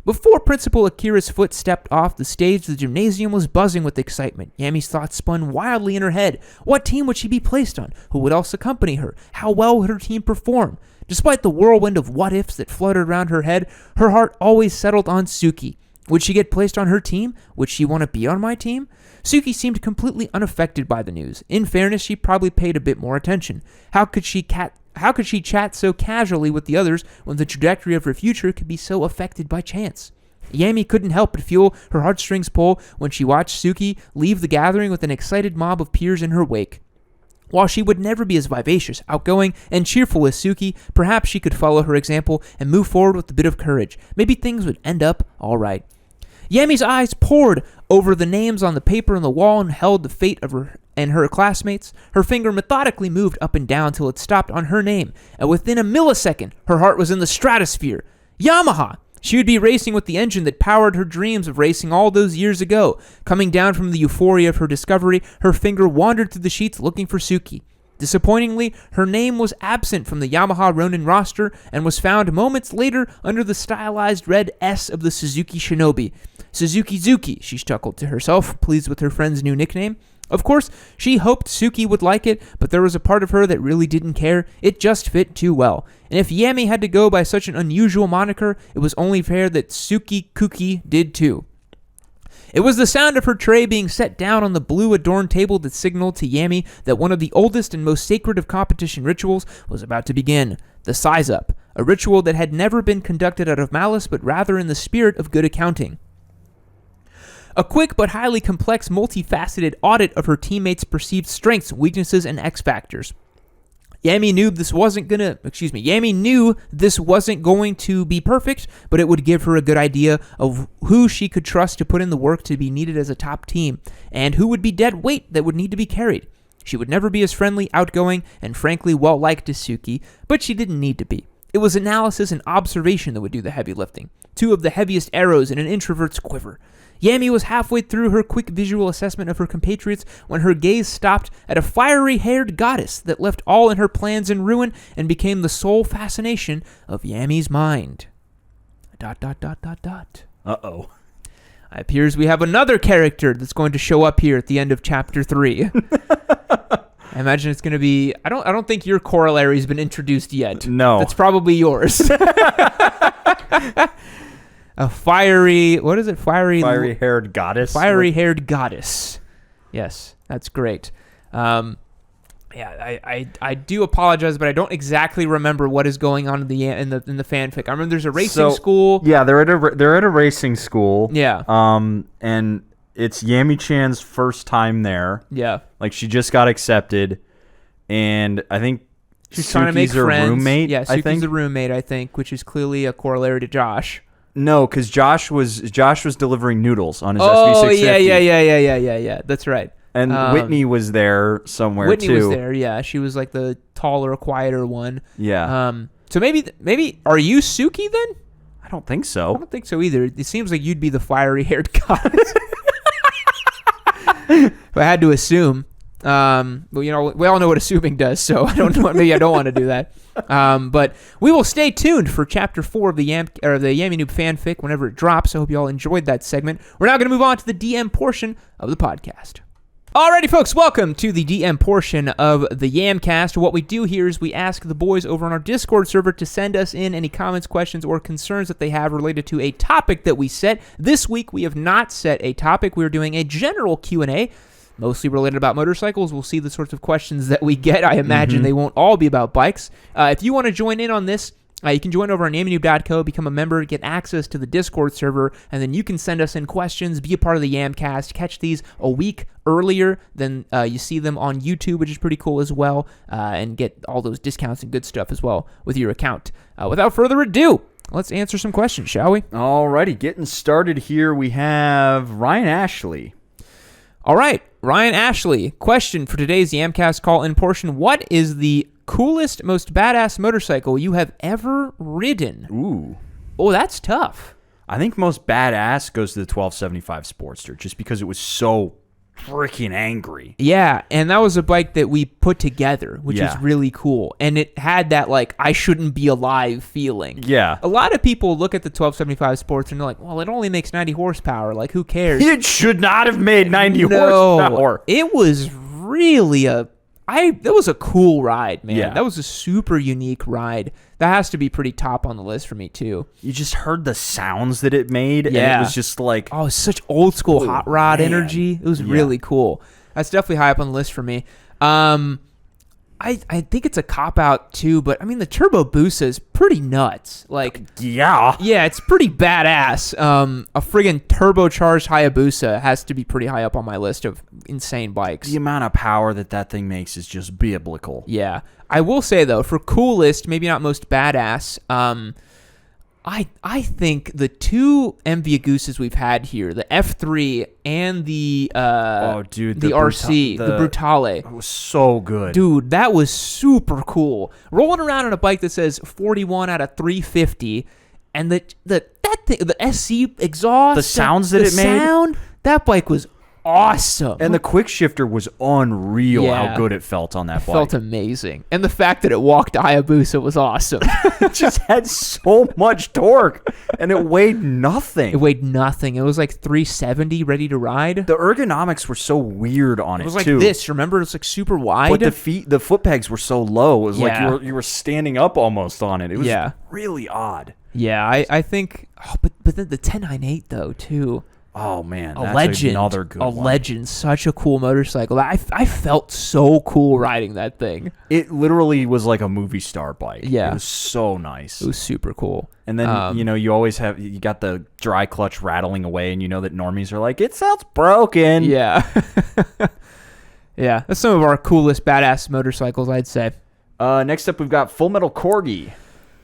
Before Principal Akira's foot stepped off the stage, the gymnasium was buzzing with excitement. Yammy's thoughts spun wildly in her head. What team would she be placed on? Who would else accompany her? How well would her team perform? Despite the whirlwind of what-ifs that fluttered around her head, her heart always settled on Suki. Would she get placed on her team? Would she want to be on my team? Suki seemed completely unaffected by the news. In fairness, she probably paid a bit more attention. How could she chat so casually with the others when the trajectory of her future could be so affected by chance? Yammy couldn't help but feel her heartstrings pull when she watched Suki leave the gathering with an excited mob of peers in her wake. While she would never be as vivacious, outgoing, and cheerful as Suki, perhaps she could follow her example and move forward with a bit of courage. Maybe things would end up all right. Yammy's eyes pored over the names on the paper on the wall and held the fate of her and her classmates. Her finger methodically moved up and down till it stopped on her name, and within a millisecond, her heart was in the stratosphere. Yamaha! She would be racing with the engine that powered her dreams of racing all those years ago. Coming down from the euphoria of her discovery, her finger wandered through the sheets looking for Suki. Disappointingly, her name was absent from the Yamaha Ronin roster and was found moments later under the stylized red S of the Suzuki Shinobi. Suzuki Zuki, she chuckled to herself, pleased with her friend's new nickname. Of course, she hoped Suki would like it, but there was a part of her that really didn't care. It just fit too well. And if Yammy had to go by such an unusual moniker, it was only fair that Suki Kuki did too. It was the sound of her tray being set down on the blue-adorned table that signaled to Yammy that one of the oldest and most sacred of competition rituals was about to begin, the size-up, a ritual that had never been conducted out of malice but rather in the spirit of good accounting. A quick but highly complex, multifaceted audit of her teammates' perceived strengths, weaknesses, and X-factors. Yammy knew this wasn't going to be perfect, but it would give her a good idea of who she could trust to put in the work to be needed as a top team, and who would be dead weight that would need to be carried. She would never be as friendly, outgoing, and frankly well-liked as Suki, but she didn't need to be. It was analysis and observation that would do the heavy lifting. Two of the heaviest arrows in an introvert's quiver. Yammy was halfway through her quick visual assessment of her compatriots when her gaze stopped at a fiery-haired goddess that left all in her plans in ruin and became the sole fascination of Yammy's mind. ... Uh-oh. It appears we have another character that's going to show up here at the end of Chapter 3. I imagine it's going to be... I don't think your corollary's been introduced yet. No. That's probably yours. A fiery... What is it? Fiery-haired goddess. Fiery-haired goddess. Yes, that's great. I do apologize, but I don't exactly remember what is going on in the fanfic. I remember there's a racing school. Yeah, they're at a racing school. Yeah. And it's Yammy-chan's first time there. Yeah. Like, she just got accepted, and I think she's trying to make her friends. roommate. Yeah, Suki's the roommate, I think, which is clearly a corollary to Josh. No, because Josh was delivering noodles on his SV650. Yeah. That's right. And Whitney was there somewhere too. Whitney was there. Yeah, she was like the taller, quieter one. Yeah. So maybe are you Suki then? I don't think so. I don't think so either. It seems like you'd be the fiery-haired goddess. If I had to assume. Well, we all know what assuming does, so I don't know. Maybe I don't want to do that. But we will stay tuned for Chapter 4 of the Yammy Noob fanfic whenever it drops. I hope you all enjoyed that segment. We're now going to move on to the DM portion of the podcast. Alrighty, folks, welcome to the DM portion of the Yamcast. What we do here is we ask the boys over on our Discord server to send us in any comments, questions, or concerns that they have related to a topic that we set. This week, we have not set a topic. We're doing a general Q&A, mostly related about motorcycles. We'll see the sorts of questions that we get. I imagine they won't all be about bikes. If you want to join in on this, you can join over on yammynoob.co, become a member, get access to the Discord server, and then you can send us in questions, be a part of the Yamcast, catch these a week earlier than you see them on YouTube, which is pretty cool as well, and get all those discounts and good stuff as well with your account. Without further ado, let's answer some questions, shall we? Alrighty, getting started here, we have Ryan Ashley. All right, Ryan Ashley, question for today's Yamcast call-in portion. What is the coolest, most badass motorcycle you have ever ridden? Ooh. Oh, that's tough. I think most badass goes to the 1275 Sportster, just because it was so freaking angry. Yeah, and that was a bike that we put together, which is really cool. And it had that, like, I shouldn't be alive feeling. Yeah. A lot of people look at the 1275 Sportster and they're like, well, it only makes 90 horsepower. Like, who cares? It should not have made 90 horsepower. It was really that was a cool ride, man. Yeah. That was a super unique ride. That has to be pretty top on the list for me, too. You just heard the sounds that it made, and it was just like... Oh, it's such old school hot rod energy. It was really cool. That's definitely high up on the list for me. I think it's a cop-out, too, but, I mean, the Turbo Busa is pretty nuts. Like, Yeah. yeah, it's pretty badass. A friggin' turbocharged Hayabusa has to be pretty high up on my list of insane bikes. The amount of power that thing makes is just biblical. Yeah. I will say, though, for coolest, maybe not most badass, I think the two MV Agusas we've had here, the F3 and the RC, the Brutale. It was so good. Dude, that was super cool. Rolling around on a bike that says 41 out of 350, and that thing, the SC exhaust, the sounds that it made, that bike was awesome. And the quick shifter was unreal how good it felt on that bike. It felt amazing. And the fact that it walked Hayabusa was awesome. It just had so much torque, and it weighed nothing. It weighed nothing. It was like 370 ready to ride. The ergonomics were so weird on it, was like too. this. Remember, it was like super wide. But the foot pegs were so low. It was like you were standing up almost on it. It was really odd. Yeah, I think... Oh, but then the 1098, though, too. Oh, man. That's legend. Another good one. Legend. Such a cool motorcycle. I felt so cool riding that thing. It literally was like a movie star bike. Yeah. It was so nice. It was super cool. And then, you always you got the dry clutch rattling away, and you know that normies are like, it sounds broken. Yeah. Yeah. That's some of our coolest badass motorcycles, I'd say. Next up, we've got Full Metal Corgi.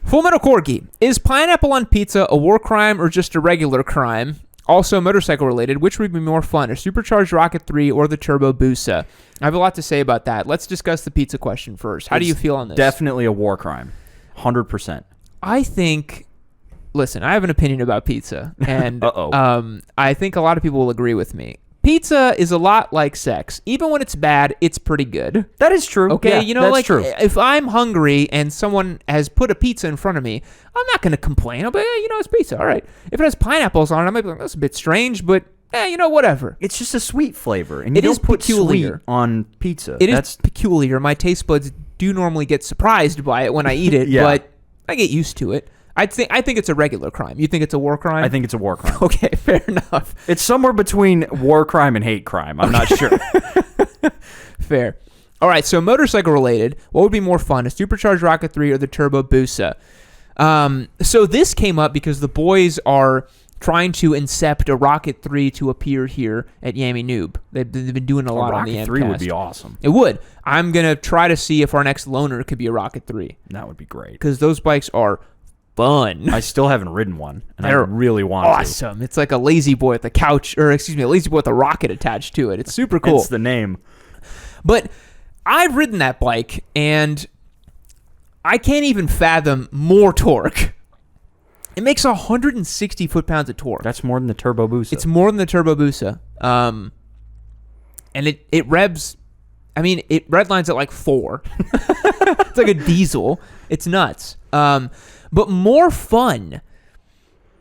Full Metal Corgi. Is pineapple on pizza a war crime or just a regular crime? Also, motorcycle related, which would be more fun, a supercharged Rocket 3 or the Turbo Busa? I have a lot to say about that. Let's discuss the pizza question first. How do you feel on this? Definitely a war crime. 100%. I think, listen, I have an opinion about pizza, and I think a lot of people will agree with me. Pizza is a lot like sex. Even when it's bad, it's pretty good. That is true. Okay, yeah, that's true. If I'm hungry and someone has put a pizza in front of me, I'm not going to complain. I'll be, it's pizza. All right. If it has pineapples on it, I might be like, that's a bit strange, but whatever. It's just a sweet flavor, and you don't put sweet on pizza. It is peculiar. My taste buds do normally get surprised by it when I eat it, but I get used to it. I think it's a regular crime. You think it's a war crime? I think it's a war crime. Okay, fair enough. It's somewhere between war crime and hate crime. I'm not sure. Fair. All right, so motorcycle related, what would be more fun, a supercharged Rocket 3 or the Turbo Busa? So this came up because the boys are trying to incept a Rocket 3 to appear here at Yammy Noob. They've been doing a lot on the Yamcast. Rocket 3 would be awesome. It would. I'm going to try to see if our next loaner could be a Rocket 3. That would be great. Because those bikes are fun. I still haven't ridden one, and I really want to. Awesome. It's like a lazy boy with a couch, a lazy boy with a rocket attached to it. It's super cool. It's the name. But I've ridden that bike, and I can't even fathom more torque. It makes 160 foot-pounds of torque. That's more than the Turbo Busa. It's more than the Turbo Busa. And it revs... I mean, it redlines at like 4. It's like a diesel. It's nuts. But more fun,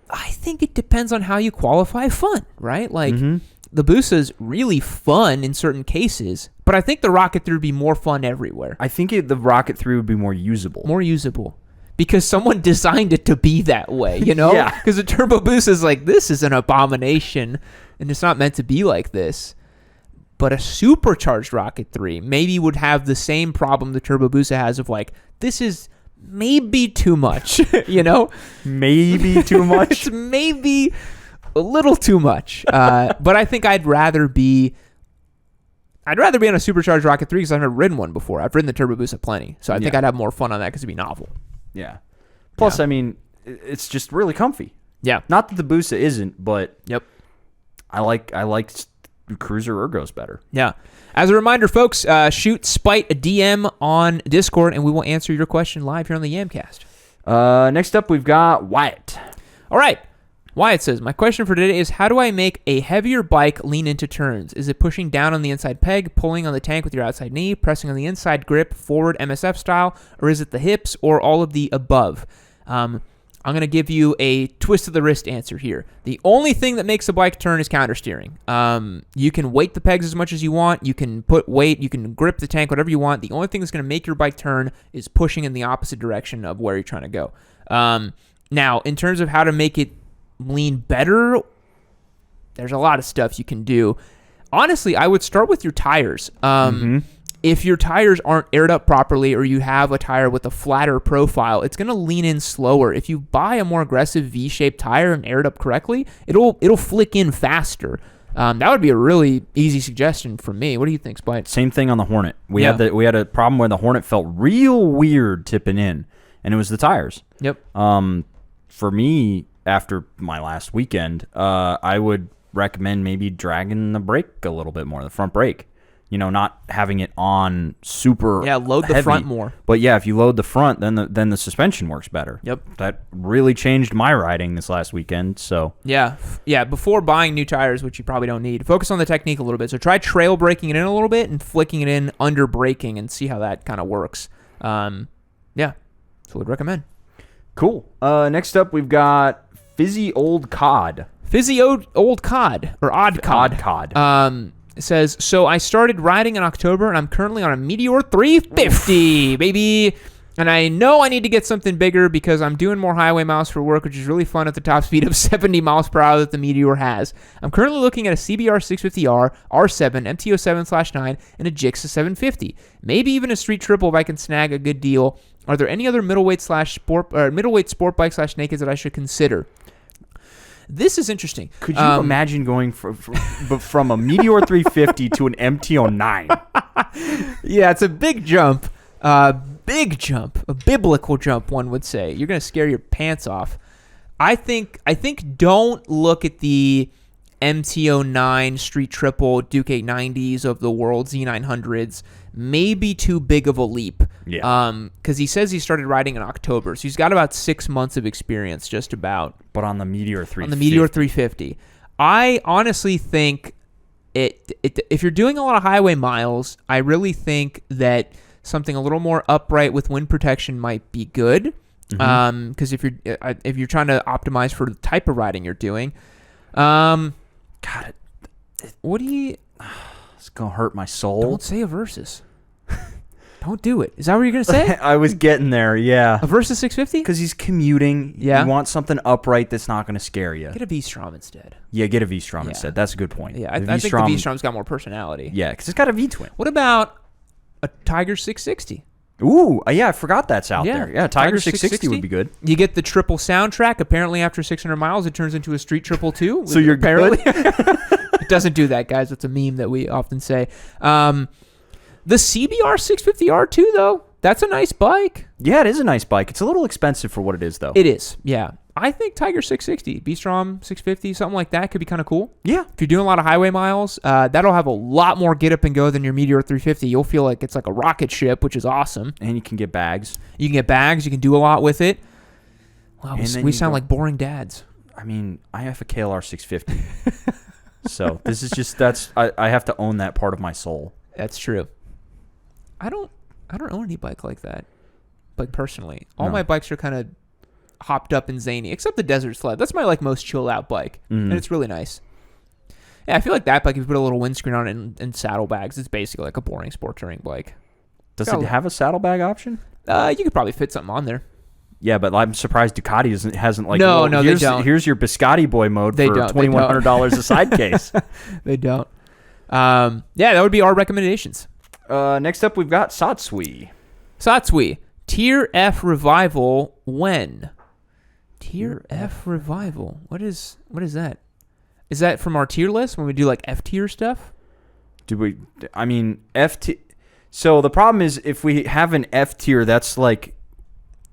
I think it depends on how you qualify fun, right? Like, the Busa's really fun in certain cases, but I think the Rocket 3 would be more fun everywhere. I think the Rocket 3 would be more usable. More usable. Because someone designed it to be that way, Yeah. Because the Turbo Busa is like, this is an abomination, and it's not meant to be like this. But a supercharged Rocket 3 maybe would have the same problem the Turbo Busa has of like, this is maybe too much, Maybe too much? It's maybe a little too much. But I think I'd rather be on a supercharged Rocket 3 because I've never ridden one before. I've ridden the Turbo Busa plenty. So I think I'd have more fun on that because it'd be novel. Yeah. Plus, I mean, it's just really comfy. Yeah. Not that the Busa isn't, but yep. I like Cruiser Ergos better. Yeah. As a reminder, folks, shoot Spite a DM on Discord, and we will answer your question live here on the Yamcast. Next up, we've got Wyatt. All right. Wyatt says, my question for today is, how do I make a heavier bike lean into turns? Is it pushing down on the inside peg, pulling on the tank with your outside knee, pressing on the inside grip, forward MSF style, or is it the hips, or all of the above? I'm going to give you a twist of the wrist answer here. The only thing that makes a bike turn is counter steering. You can weight the pegs as much as you want. You can put weight. You can grip the tank, whatever you want. The only thing that's going to make your bike turn is pushing in the opposite direction of where you're trying to go. Now, in terms of how to make it lean better, there's a lot of stuff you can do. Honestly, I would start with your tires. if your tires aren't aired up properly or you have a tire with a flatter profile, it's going to lean in slower. If you buy a more aggressive V-shaped tire and air it up correctly, it'll flick in faster. That would be a really easy suggestion for me. What do you think, Spite? Same thing on the Hornet. We had a problem where the Hornet felt real weird tipping in, and it was the tires. Yep. For me, after my last weekend, I would recommend maybe dragging the brake a little bit more, the front brake. Not having it on super load the heavy. front more. But yeah, if you load the front, then the suspension works better. Yep. That really changed my riding this last weekend. So yeah. Before buying new tires, which you probably don't need, focus on the technique a little bit. So try trail braking it in a little bit and flicking it in under braking and see how that kind of works. So we'd recommend. Cool. Next up, we've got Fizzy Old Cod. Fizzy Old Cod or Odd Cod. Odd Cod. It says, so I started riding in October, and I'm currently on a Meteor 350, baby. And I know I need to get something bigger because I'm doing more highway miles for work, which is really fun at the top speed of 70 miles per hour that the Meteor has. I'm currently looking at a CBR 650R, R7, MT07/9, and a Jixa 750. Maybe even a Street Triple if I can snag a good deal. Are there any other middleweight sport bike /nakeds that I should consider? This is interesting. Could you imagine going from a Meteor 350 to an MT09? Yeah, it's a big jump. A biblical jump, one would say. You're going to scare your pants off. I think don't look at the MT09 Street Triple Duke 890s of the world, Z900s. Maybe too big of a leap. Yeah. Because he says he started riding in October, so he's got about 6 months of experience, just about. But on the Meteor 350. On the Meteor 350. I honestly think if you're doing a lot of highway miles, I really think that something a little more upright with wind protection might be good. Because if you're trying to optimize for the type of riding you're doing, what do you? It's gonna hurt my soul. Don't say a Versus. Don't do it. Is that what you're gonna say? I was getting there. Yeah. A Versus 650? Because he's commuting. Yeah. You want something upright that's not gonna scare you. Get a V-Strom instead. Yeah, get a V-Strom instead. That's a good point. Yeah, I think the V-Strom's got more personality. Yeah, because it's got a V-twin. What about a Tiger 660? Ooh, yeah, I forgot that's out there. Yeah, Tiger 660 would be good. You get the triple soundtrack. Apparently, after 600 miles, it turns into a Street Triple 2. So you're apparently good? It doesn't do that, guys. It's a meme that we often say. The CBR 650R2, though, that's a nice bike. Yeah, it is a nice bike. It's a little expensive for what it is, though. It is, yeah. I think Tiger 660, B-Strom 650, something like that could be kind of cool. Yeah. If you're doing a lot of highway miles, that'll have a lot more get up and go than your Meteor 350. You'll feel like it's like a rocket ship, which is awesome. And you can get bags. You can get bags. You can do a lot with it. Wow, we sound like boring dads. I mean, I have a KLR 650. So this is just, I have to own that part of my soul. That's true. I don't own any bike like that. Like personally, all my bikes are kind of hopped up and zany, except the Desert Sled. That's my most chilled out bike, and it's really nice. Yeah, I feel like that bike, if you put a little windscreen on it and saddlebags, it's basically like a boring sport touring bike. Does it have a saddlebag option? You could probably fit something on there. Yeah, but I'm surprised Ducati hasn't like. No, they don't. Here's your Biscotti boy mode for $2,100 a side case. They don't. Yeah, that would be our recommendations. Next up, we've got Satsui. Tier F Revival when? Tier F Revival. What is that? Is that from our tier list when we do like F tier stuff? F tier. So the problem is if we have an F tier, that's like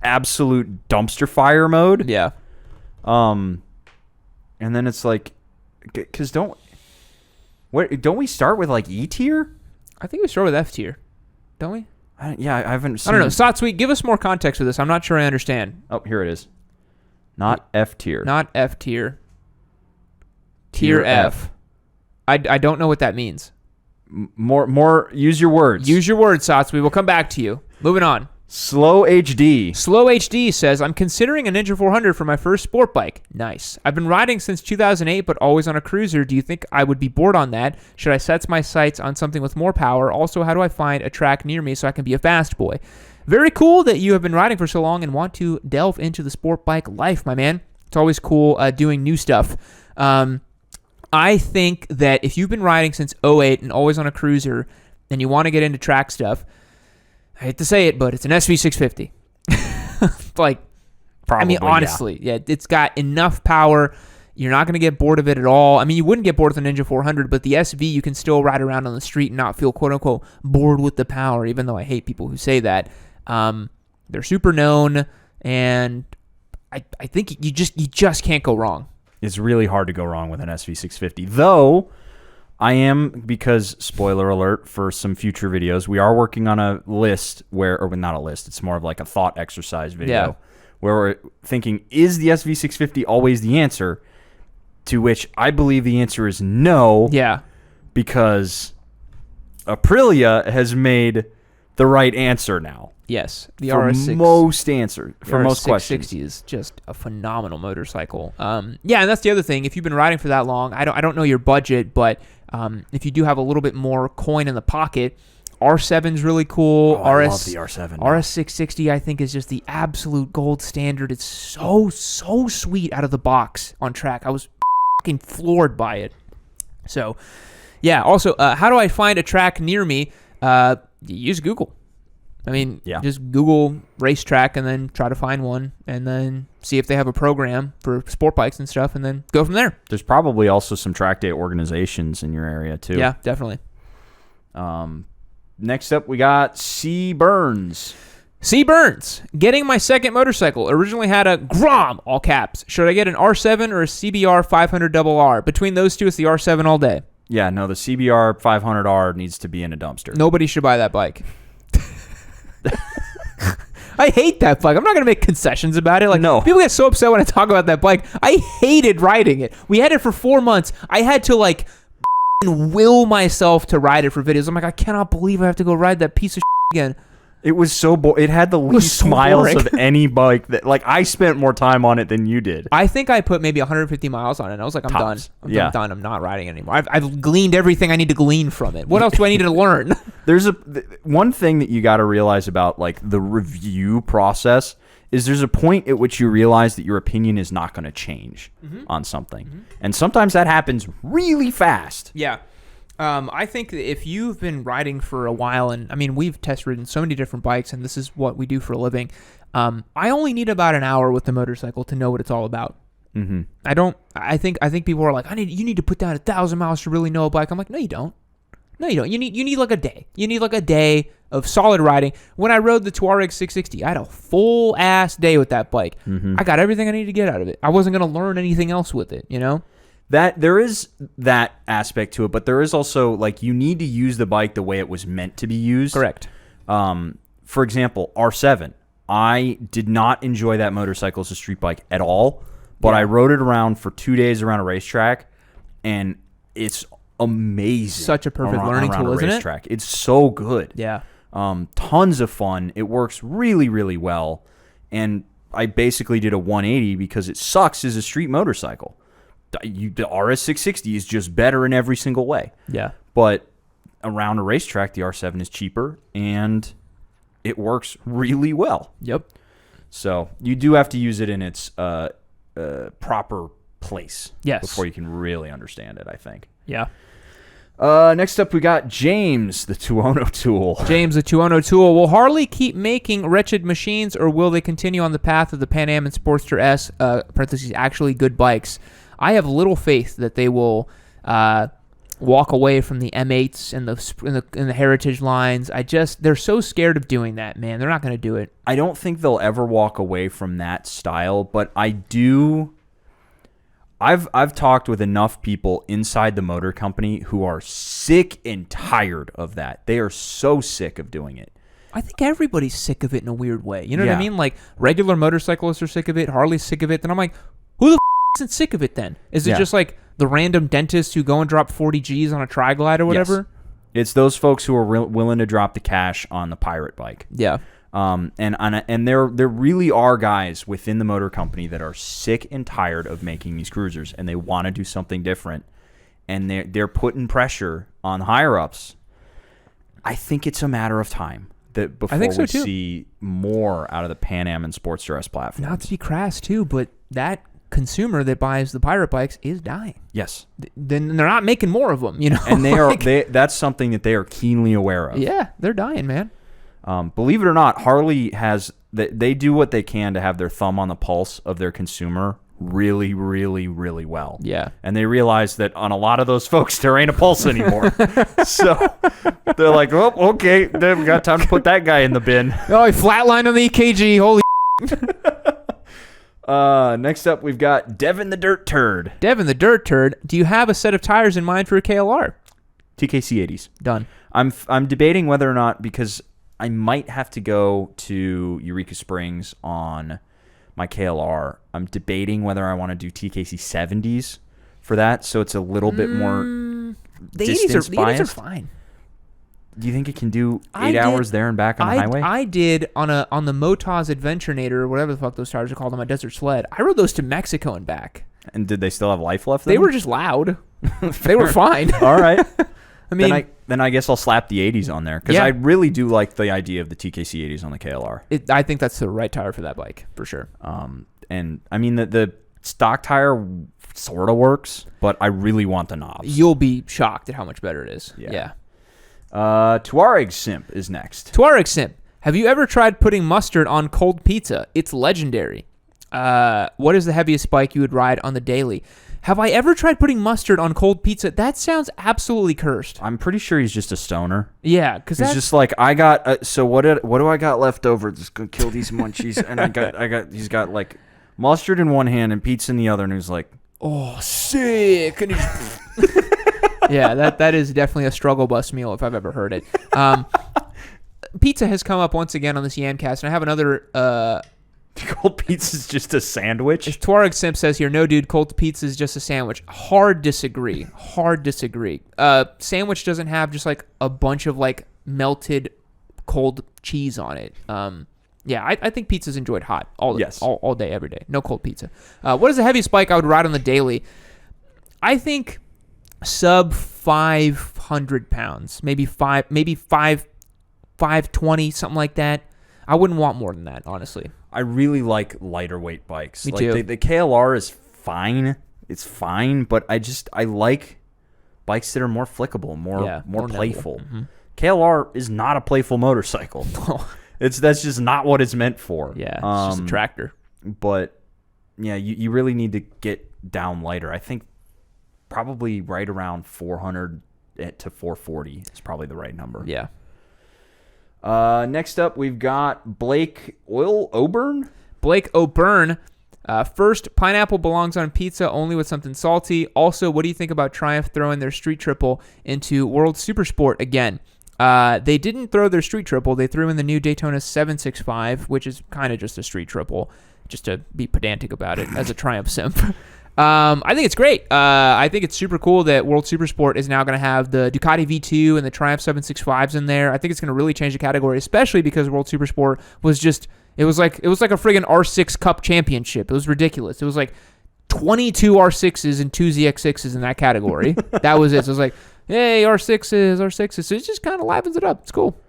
absolute dumpster fire mode. Yeah. And then it's like, because don't we start with like E tier? I think we start with F tier, don't we? I haven't seen. I don't know. Satsui, give us more context for this. I'm not sure I understand. Oh, here it is. Not F tier. Not F tier. Tier F. I don't know what that means. More. Use your words. Use your words, Satsui. We'll come back to you. Moving on. SlowHD. SlowHD says, I'm considering a Ninja 400 for my first sport bike. Nice. I've been riding since 2008, but always on a cruiser. Do you think I would be bored on that? Should I set my sights on something with more power? Also, how do I find a track near me so I can be a fast boy? Very cool that you have been riding for so long and want to delve into the sport bike life, my man. It's always cool doing new stuff. I think that if you've been riding since 2008 and always on a cruiser, and you want to get into track stuff, I hate to say it, but it's an SV650. Like, Probably, I mean, honestly, yeah, it's got enough power. You're not going to get bored of it at all. I mean, you wouldn't get bored with the Ninja 400, but the SV, you can still ride around on the street and not feel, quote-unquote, bored with the power, even though I hate people who say that. They're super known, and I think you just can't go wrong. It's really hard to go wrong with an SV650. Though, I am, because, spoiler alert, for some future videos, we are working on a list or not a list, it's more of like a thought exercise video, where we're thinking, is the SV650 always the answer? To which I believe the answer is no. Yeah. Because Aprilia has made the right answer now. Yes. The for RS6. For most questions. 660 is just a phenomenal motorcycle. Yeah, and that's the other thing. If you've been riding for that long, I don't know your budget, but if you do have a little bit more coin in the pocket, R7's really cool. I love the R7. RS660, I think, is just the absolute gold standard. It's so sweet out of the box on track. I was fucking floored by it. So, yeah. Also, how do I find a track near me? You use Google. I mean, just Google racetrack and then try to find one and then see if they have a program for sport bikes and stuff and then go from there. There's probably also some track day organizations in your area, too. Yeah, definitely. Next up, we got Seaburns. Seaburns, getting my second motorcycle. Originally had a Grom, all caps. Should I get an R7 or a CBR 500RR? Between those two, it's the R7 all day. Yeah, no, the CBR 500R needs to be in a dumpster. Nobody should buy that bike. I hate that bike. I'm not going to make concessions about it. Like, no. People get so upset when I talk about that bike. I hated riding it. We had it for 4 months. I had to, like, will myself to ride it for videos. I'm like, I cannot believe I have to go ride that piece of again. It was so boring. It had the least so miles boring. of any bike that, like, I spent more time on it than you did. I think I put maybe 150 miles on it. And I was like, I'm Tops. done. I'm done. I'm not riding it anymore. I've gleaned everything I need to glean from it. What else do I need to learn? There's one thing that you got to realize about, like, the review process is there's a point at which you realize that your opinion is not going to change on something. And sometimes that happens really fast. Yeah. I think that if you've been riding for a while, and I mean, we've test ridden so many different bikes, and this is what we do for a living. I only need about an hour with the motorcycle to know what it's all about. Mm-hmm. I think people are like, you need to put down 1,000 miles to really know a bike. I'm like, no, you don't. No, you don't. You need like a day. You need like a day of solid riding. When I rode the Tuareg 660, I had a full ass day with that bike. I got everything I needed to get out of it. I wasn't going to learn anything else with it, you know? That there is that aspect to it, but there is also, like, you need to use the bike the way it was meant to be used. Correct. For example, R7. I did not enjoy that motorcycle as a street bike at all, but I rode it around for 2 days around a racetrack, and it's amazing. Such a perfect learning tool, isn't it? It's so good. Yeah. Tons of fun. It works really, really well, and I basically did a 180 because it sucks as a street motorcycle. The RS660 is just better in every single way. Yeah. But around a racetrack, the R7 is cheaper, and it works really well. Yep. So you do have to use it in its proper place before you can really understand it, I think. Yeah. Next up, we got James, the Tuono Tool. James, the Tuono Tool. Will Harley keep making wretched machines, or will they continue on the path of the Pan Am and Sportster S, parentheses, actually good bikes? I have little faith that they will walk away from the M8s and the Heritage lines. They're so scared of doing that, man. They're not going to do it. I don't think they'll ever walk away from that style, but I've talked with enough people inside the motor company who are sick and tired of that. They are so sick of doing it. I think everybody's sick of it in a weird way. You know what I mean? Like, regular motorcyclists are sick of it. Harley's sick of it. Then I'm like, who the isn't sick of it then? Is it just like the random dentists who go and drop 40 G's on a Tri-Glide or whatever? Yes. It's those folks who are willing to drop the cash on the pirate bike. Yeah. And there really are guys within the motor company that are sick and tired of making these cruisers, and they want to do something different, and they're putting pressure on higher ups. I think it's a matter of time that before we see more out of the Pan Am and Sportster S platform. Not to be crass too, but that consumer that buys the pirate bikes is dying. Yes. Then they're not making more of them, And they are. That's something that they are keenly aware of. Yeah, they're dying, man. Believe it or not, Harley has. They do what they can to have their thumb on the pulse of their consumer really, really, really well. Yeah. And they realize that on a lot of those folks, there ain't a pulse anymore. So they're like, oh, okay, then we got time to put that guy in the bin. Oh, he flatlined on the EKG. Holy. Next up, we've got Devin the Dirt Turd. Devin the Dirt Turd, do you have a set of tires in mind for a KLR? TKC 80s. Done. I'm debating whether or not, because I might have to go to Eureka Springs on my KLR. I'm debating whether I want to do TKC 70s for that, so it's a little bit more the distance 80s are fine. Do you think it can do 8 hours there and back on the highway? I did on the Motocross Adventurenator, or whatever the fuck those tires are called, on my Desert Sled. I rode those to Mexico and back. And did they still have life left? They were just loud. They were fine. All right. I mean, then I guess I'll slap the 80s on there, because I really do like the idea of the TKC 80s on the KLR. I think that's the right tire for that bike, for sure. And I mean, the stock tire sort of works, but I really want the knobs. You'll be shocked at how much better it is. Yeah. Tuareg Simp is next. Tuareg Simp. Have you ever tried putting mustard on cold pizza? It's legendary. What is the heaviest bike you would ride on the daily? Have I ever tried putting mustard on cold pizza? That sounds absolutely cursed. I'm pretty sure he's just a stoner. Yeah, because he's just like, I got. So what do I got left over? Just gonna kill these munchies. And he's got like mustard in one hand and pizza in the other, and he's like, oh, sick. And yeah, that is definitely a struggle bus meal if I've ever heard it. Pizza has come up once again on this Yamcast, and I have another. Cold pizza is just a sandwich? Tuareg Simp says here, no, dude, cold pizza is just a sandwich. Hard disagree. Sandwich doesn't have just like a bunch of like melted cold cheese on it. Yeah, I think pizza's enjoyed hot all day, every day. No cold pizza. What is the heaviest bike I would ride on the daily? I think sub 500 pounds, maybe 520, something like that. I wouldn't want more than that, honestly. I really like lighter weight bikes. Me too. The KLR is fine. It's fine, but I like bikes that are more flickable, more playful. Mm-hmm. KLR is not a playful motorcycle. That's just not what it's meant for. Yeah, it's just a tractor. But yeah, you really need to get down lighter. I think probably right around 400 to 440 is probably the right number. Yeah. Next up, we've got Blake OBrien. Blake OBrien. First, pineapple belongs on pizza only with something salty. Also, what do you think about Triumph throwing their street triple into World Supersport again? They didn't throw their street triple. They threw in the new Daytona 765, which is kind of just a street triple, just to be pedantic about it as a Triumph simp. I think it's great. I think it's super cool that World Supersport is now going to have the Ducati V2 and the Triumph 765s in there. I think it's going to really change the category, especially because World Supersport was just it was like a friggin' R6 Cup championship. It was ridiculous. It was like 22 R6s and 2 ZX6s in that category. That was it. So it was like, hey, R6s. So it just kind of livens it up. It's cool.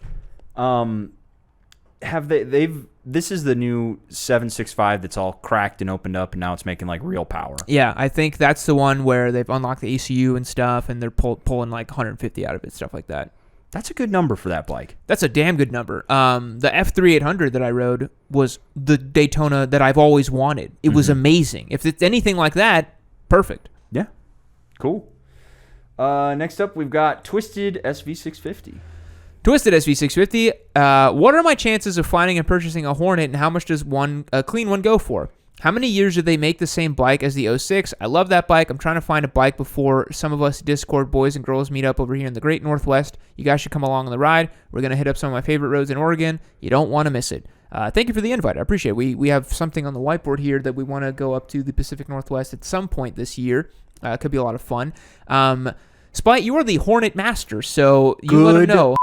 This is the new 765 that's all cracked and opened up, and now it's making like real power. Yeah, I think that's the one where they've unlocked the ECU and stuff, and they're pulling like 150 out of it, stuff like that. That's a good number for that bike. That's a damn good number. The F3800 that I rode was the Daytona that I've always wanted. It was amazing. If it's anything like that, perfect. Yeah, cool. Next up, we've got Twisted SV650. Twisted SV650. What are my chances of finding and purchasing a Hornet, and how much does a clean one go for? How many years do they make the same bike as the 06? I love that bike. I'm trying to find a bike before some of us Discord boys and girls meet up over here in the Great Northwest. You guys should come along on the ride. We're going to hit up some of my favorite roads in Oregon. You don't want to miss it. Thank you for the invite. I appreciate it. We have something on the whiteboard here that we want to go up to the Pacific Northwest at some point this year. It could be a lot of fun. Spite, you are the Hornet master, so you let them know.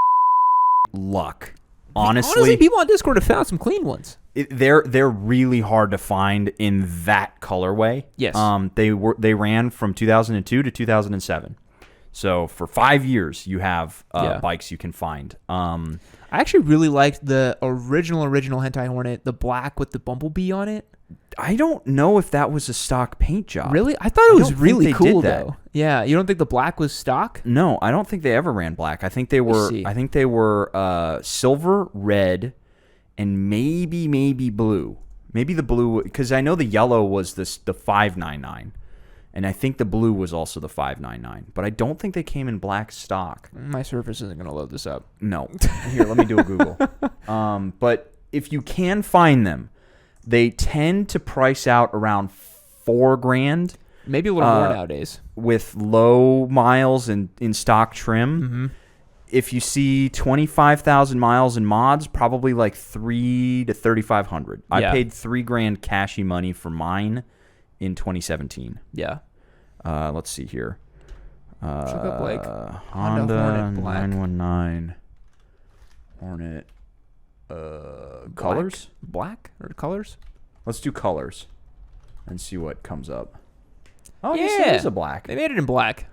Luck. Honestly, people on Discord have found some clean ones. They're really hard to find in that colorway. Yes. They ran from 2002 to 2007. So for 5 years, you have bikes you can find. I actually really liked the original Hentai Hornet, the black with the bumblebee on it. I don't know if that was a stock paint job. Really? I thought it was really they cool did that. though. Yeah, you don't think the black was stock? No, I don't think they ever ran black. I think they were. see. I think they were silver, red, and maybe blue. Maybe the blue, because I know the yellow was the 599, and I think the blue was also the 599. But I don't think they came in black stock. My Surface isn't going to load this up. No. Here, let me do a Google. But if you can find them, they tend to price out around $4,000. Maybe a little more nowadays. With low miles and in stock trim. Mm-hmm. If you see 25,000 miles in mods, probably like $3,000 to $3,500. I paid $3,000 cashy money for mine in 2017. Yeah. Let's see here. Look up like Honda Hornet black. 919 Hornet. Colors? Black or colors? Let's do colors and see what comes up. Oh, yeah, yes, it is a black. They made it in black.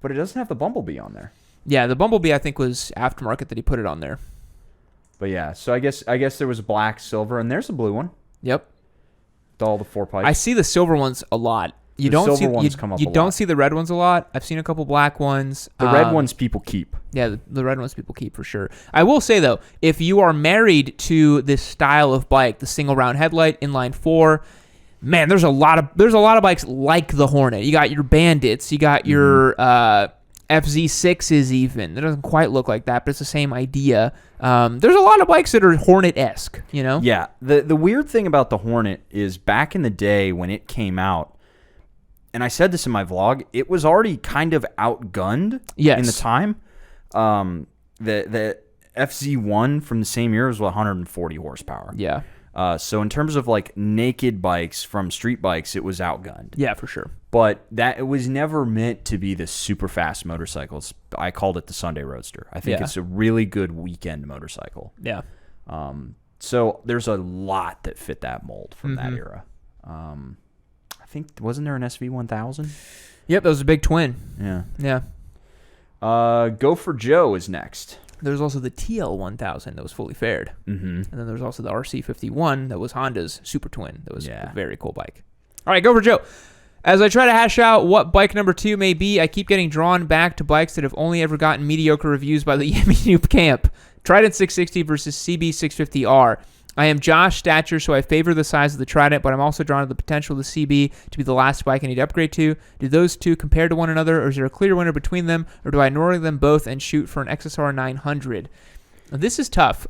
But it doesn't have the bumblebee on there. Yeah, the bumblebee I think was aftermarket that he put it on there. But yeah, so I guess there was black, silver, and there's a blue one. Yep. With all the 4 pipes. I see the silver ones a lot. You The don't silver see ones come up you a don't lot. see the red ones a lot. I've seen a couple black ones. The red ones people keep. Yeah, the red ones people keep for sure. I will say though, if you are married to this style of bike, the single round headlight, inline 4, man, there's a lot of bikes like the Hornet. You got your Bandits, you got your FZ6s even. It doesn't quite look like that, but it's the same idea. There's a lot of bikes that are Hornet-esque, you know? Yeah. The weird thing about the Hornet is back in the day when it came out, and I said this in my vlog, it was already kind of outgunned in the time. The FZ1 from the same year was 140 horsepower. Yeah. So in terms of like naked bikes from street bikes, it was outgunned. Yeah, for sure. But it was never meant to be this super fast motorcycle. I called it the Sunday Roadster. I think it's a really good weekend motorcycle. Yeah. So there's a lot that fit that mold from that era. I think, wasn't there an SV1000? Yep, that was a big twin. Yeah. Yeah. Go for Joe is next. There's also the TL1000 that was fully fared. Mm-hmm. And then there's also the RC51 that was Honda's super twin. That was Yeah. a very cool bike. All right, go for Joe. As I try to hash out what bike number 2 may be, I keep getting drawn back to bikes that have only ever gotten mediocre reviews by the Yammy Noob camp. Trident 660 versus CB 650R. I am Josh Stature, so I favor the size of the Trident, but I'm also drawn to the potential of the CB to be the last bike I need to upgrade to. Do those two compare to one another, or is there a clear winner between them, or do I ignore them both and shoot for an XSR 900? This is tough.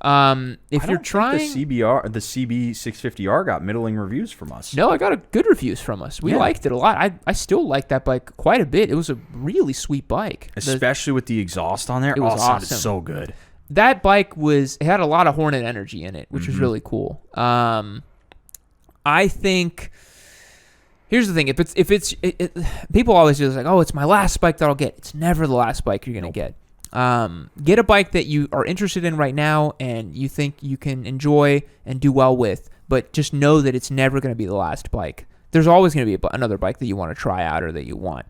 If you're trying, the CB 650R got middling reviews from us. No, I got good reviews from us. We liked it a lot. I still like that bike quite a bit. It was a really sweet bike, Especially with the exhaust on there. It was sounded awesome. so good. That bike it had a lot of Hornet energy in it, which was really cool. I think here's the thing: if it's people always do this, like, oh, it's my last bike that I'll get. It's never the last bike you're gonna get. Get a bike that you are interested in right now and you think you can enjoy and do well with, but just know that it's never going to be the last bike. There's always going to be another bike that you want to try out or that you want.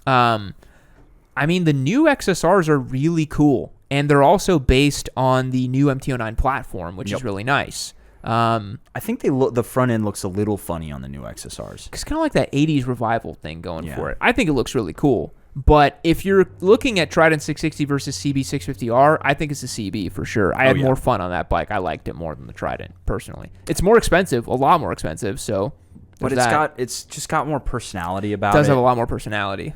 I mean, the new XSRs are really cool, and they're also based on the new MT-09 platform, which is really nice. I think the front end looks a little funny on the new XSRs. It's kind of like that 80s revival thing going for it. I think it looks really cool. But if you're looking at Trident 660 versus CB 650R, I think it's the CB for sure. I had more fun on that bike. I liked it more than the Trident, personally. It's more expensive, a lot more expensive, so... But it's just got more personality about it. It does have a lot more personality.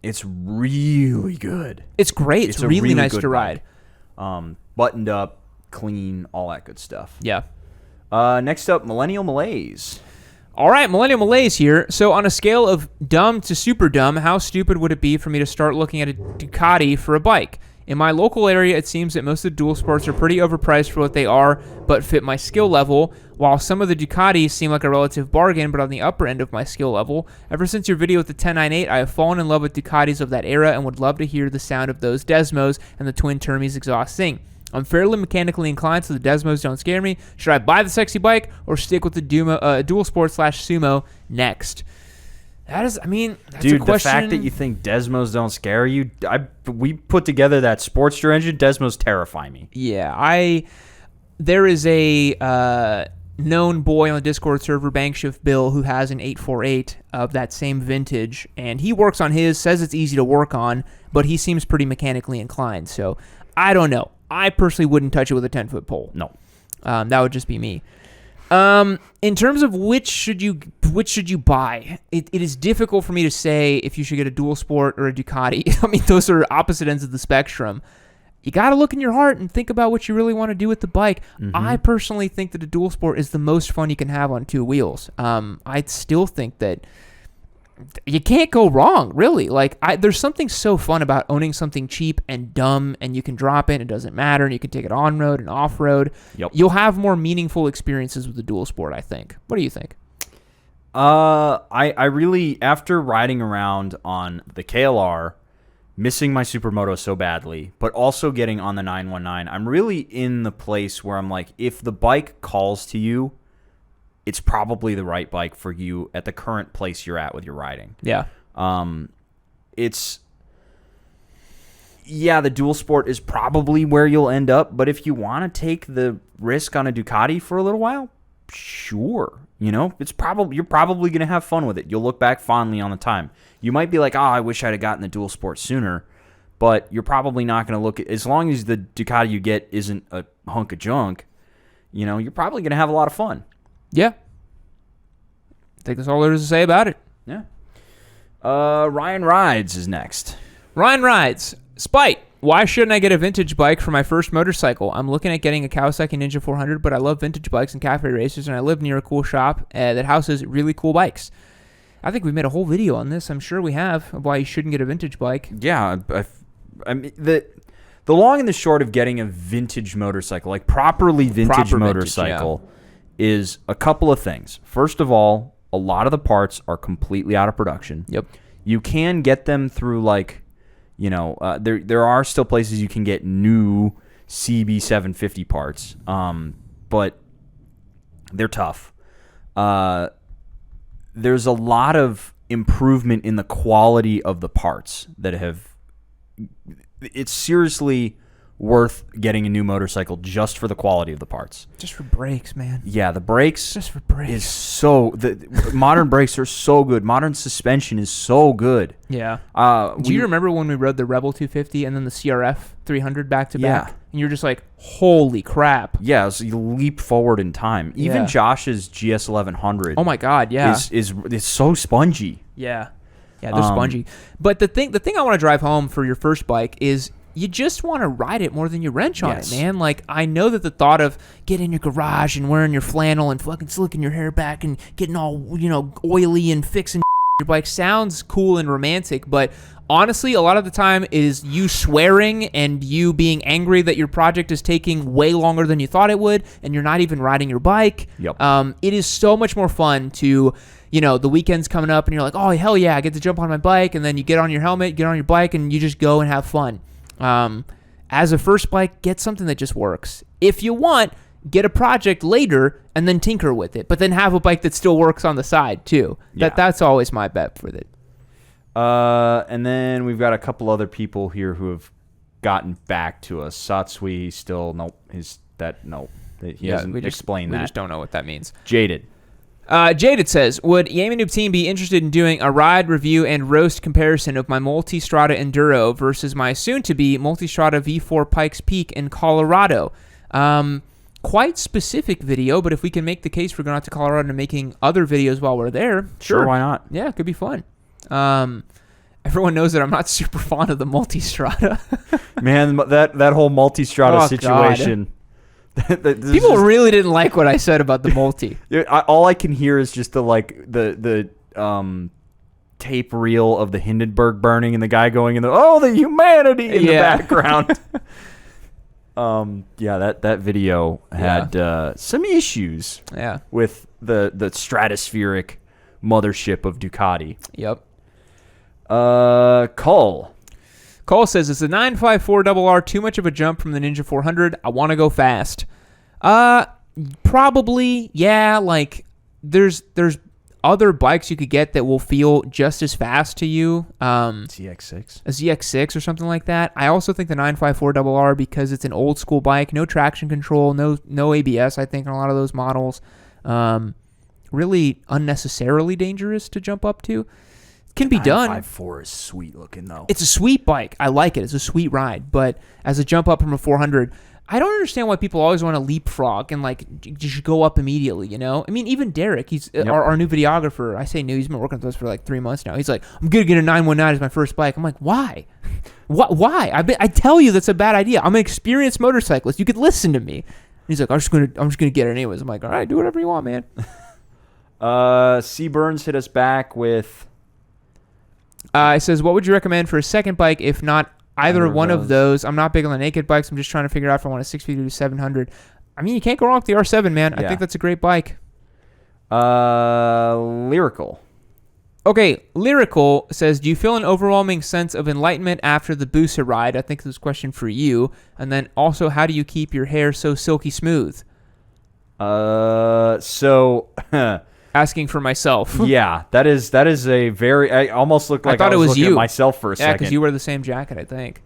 It's really good. It's great. It's really nice to ride. Buttoned up, clean, all that good stuff. Yeah. Next up, Millennial Malaise. All right, Millennial Malaise here. So on a scale of dumb to super dumb, how stupid would it be for me to start looking at a Ducati for a bike? In my local area, it seems that most of the dual sports are pretty overpriced for what they are, but fit my skill level, while some of the Ducatis seem like a relative bargain, but on the upper end of my skill level. Ever since your video with the 1098, I have fallen in love with Ducatis of that era and would love to hear the sound of those Desmos and the twin Termes exhaust sing. I'm fairly mechanically inclined, so the Desmos don't scare me. Should I buy the sexy bike or stick with the dual sport / sumo next? That's Dude, a question. the fact that you think Desmos don't scare you, we put together that Sportster engine. Desmos terrify me. Yeah, there is a known boy on the Discord server, Bankshift Bill, who has an 848 of that same vintage, and he works on his, says it's easy to work on, but he seems pretty mechanically inclined, so I don't know. I personally wouldn't touch it with a 10-foot pole. No. That would just be me. In terms of which should you buy, it is difficult for me to say if you should get a dual sport or a Ducati. I mean, those are opposite ends of the spectrum. You got to look in your heart and think about what you really want to do with the bike. Mm-hmm. I personally think that a dual sport is the most fun you can have on two wheels. I still think that you can't go wrong, really. Like, there's something so fun about owning something cheap and dumb, and you can drop it, it doesn't matter, and you can take it on-road and off-road. Yep. You'll have more meaningful experiences with the dual sport, I think. What do you think? I really, after riding around on the KLR, missing my Supermoto so badly, but also getting on the 919, I'm really in the place where I'm like, if the bike calls to you, it's probably the right bike for you at the current place you're at with your riding. Yeah. The dual sport is probably where you'll end up, but if you want to take the risk on a Ducati for a little while, sure. You know, you're probably going to have fun with it. You'll look back fondly on the time. You might be like, I wish I'd have gotten the dual sport sooner, but you're probably not going to look at, as long as the Ducati you get isn't a hunk of junk, you know, you're probably going to have a lot of fun. Yeah. I think that's all there is to say about it. Yeah. Ryan Rides is next. Ryan Rides. Spite. Why shouldn't I get a vintage bike for my first motorcycle? I'm looking at getting a Kawasaki Ninja 400, but I love vintage bikes and cafe racers, and I live near a cool shop that houses really cool bikes. I think we made a whole video on this. I'm sure we have, of why you shouldn't get a vintage bike. Yeah. I mean, the long and the short of getting a vintage motorcycle, like properly vintage motorcycle, is a couple of things. First of all, a lot of the parts are completely out of production. Yep. You can get them through, like, you know, there are still places you can get new CB750 parts, but they're tough. There's a lot of improvement in the quality of the parts that have... It's seriously worth getting a new motorcycle just for the quality of the parts. Just for brakes, man. Yeah, the brakes... Just for brakes. Is so... The modern brakes are so good. Modern suspension is so good. Yeah. Do you remember when we rode the Rebel 250 and then the CRF 300 back-to-back? Yeah. And you're just like, holy crap. Yeah, so you leap forward in time. Even Josh's GS 1100. Oh my God, yeah. Is so spongy. Yeah. Yeah, they're spongy. But the thing I want to drive home for your first bike is you just want to ride it more than you wrench on it, man. Like, I know that the thought of getting in your garage and wearing your flannel and fucking slicking your hair back and getting all, you know, oily and fixing your bike sounds cool and romantic, but honestly, a lot of the time it is you swearing and you being angry that your project is taking way longer than you thought it would, and you're not even riding your bike. Yep. It is so much more fun to, you know, the weekend's coming up and you're like, oh, hell yeah, I get to jump on my bike, and then you get on your helmet, get on your bike, and you just go and have fun. As a first bike, get something that just works. If you want, get a project later and then tinker with it, but then have a bike that still works on the side too. Yeah. That's always my bet for it. And then we've got a couple other people here who have gotten back to us. Satsui still he hasn't explained that. We just don't know what that means. Jaded. Jaded says, would Yammy Noob Team be interested in doing a ride review and roast comparison of my Multistrada Enduro versus my soon-to-be Multistrada V4 Pikes Peak in Colorado? Quite specific video, but if we can make the case for going out to Colorado and making other videos while we're there, sure, why not? Yeah, it could be fun. Everyone knows that I'm not super fond of the Multistrada. Man, that whole Multistrada situation. People really didn't like what I said about the multi. All I can hear is just the tape reel of the Hindenburg burning and the guy going in the humanity in the background. That video had some issues. Yeah. With the stratospheric mothership of Ducati. Yep. Cole says, is the 954RR too much of a jump from the Ninja 400? I want to go fast. Probably, yeah. Like, there's other bikes you could get that will feel just as fast to you. ZX6. A ZX6 or something like that. I also think the 954RR, because it's an old school bike, no traction control, no ABS, I think, on a lot of those models. Really unnecessarily dangerous to jump up to. Can be done. 954 is sweet looking, though. It's a sweet bike. I like it. It's a sweet ride. But as a jump up from a 400, I don't understand why people always want to leapfrog and like just go up immediately, you know? I mean, even Derek, he's our new videographer. I say new. He's been working with us for like 3 months now. He's like, I'm going to get a 919 as my first bike. I'm like, why? Why? I tell you that's a bad idea. I'm an experienced motorcyclist. You could listen to me. And he's like, I'm just gonna get it anyways. I'm like, all right, do whatever you want, man. Seaburns hit us back with... It says, what would you recommend for a second bike if not either one of those? I'm not big on the naked bikes. I'm just trying to figure out if I want a 650 to 700. I mean, you can't go wrong with the R7, man. I think that's a great bike. Lyrical. Okay, Lyrical says, do you feel an overwhelming sense of enlightenment after the Busa ride? I think this is a question for you. And then also, how do you keep your hair so silky smooth? Asking for myself. Yeah, that is a very... I almost looked like I was looking at myself for a second. Yeah, because you wear the same jacket, I think.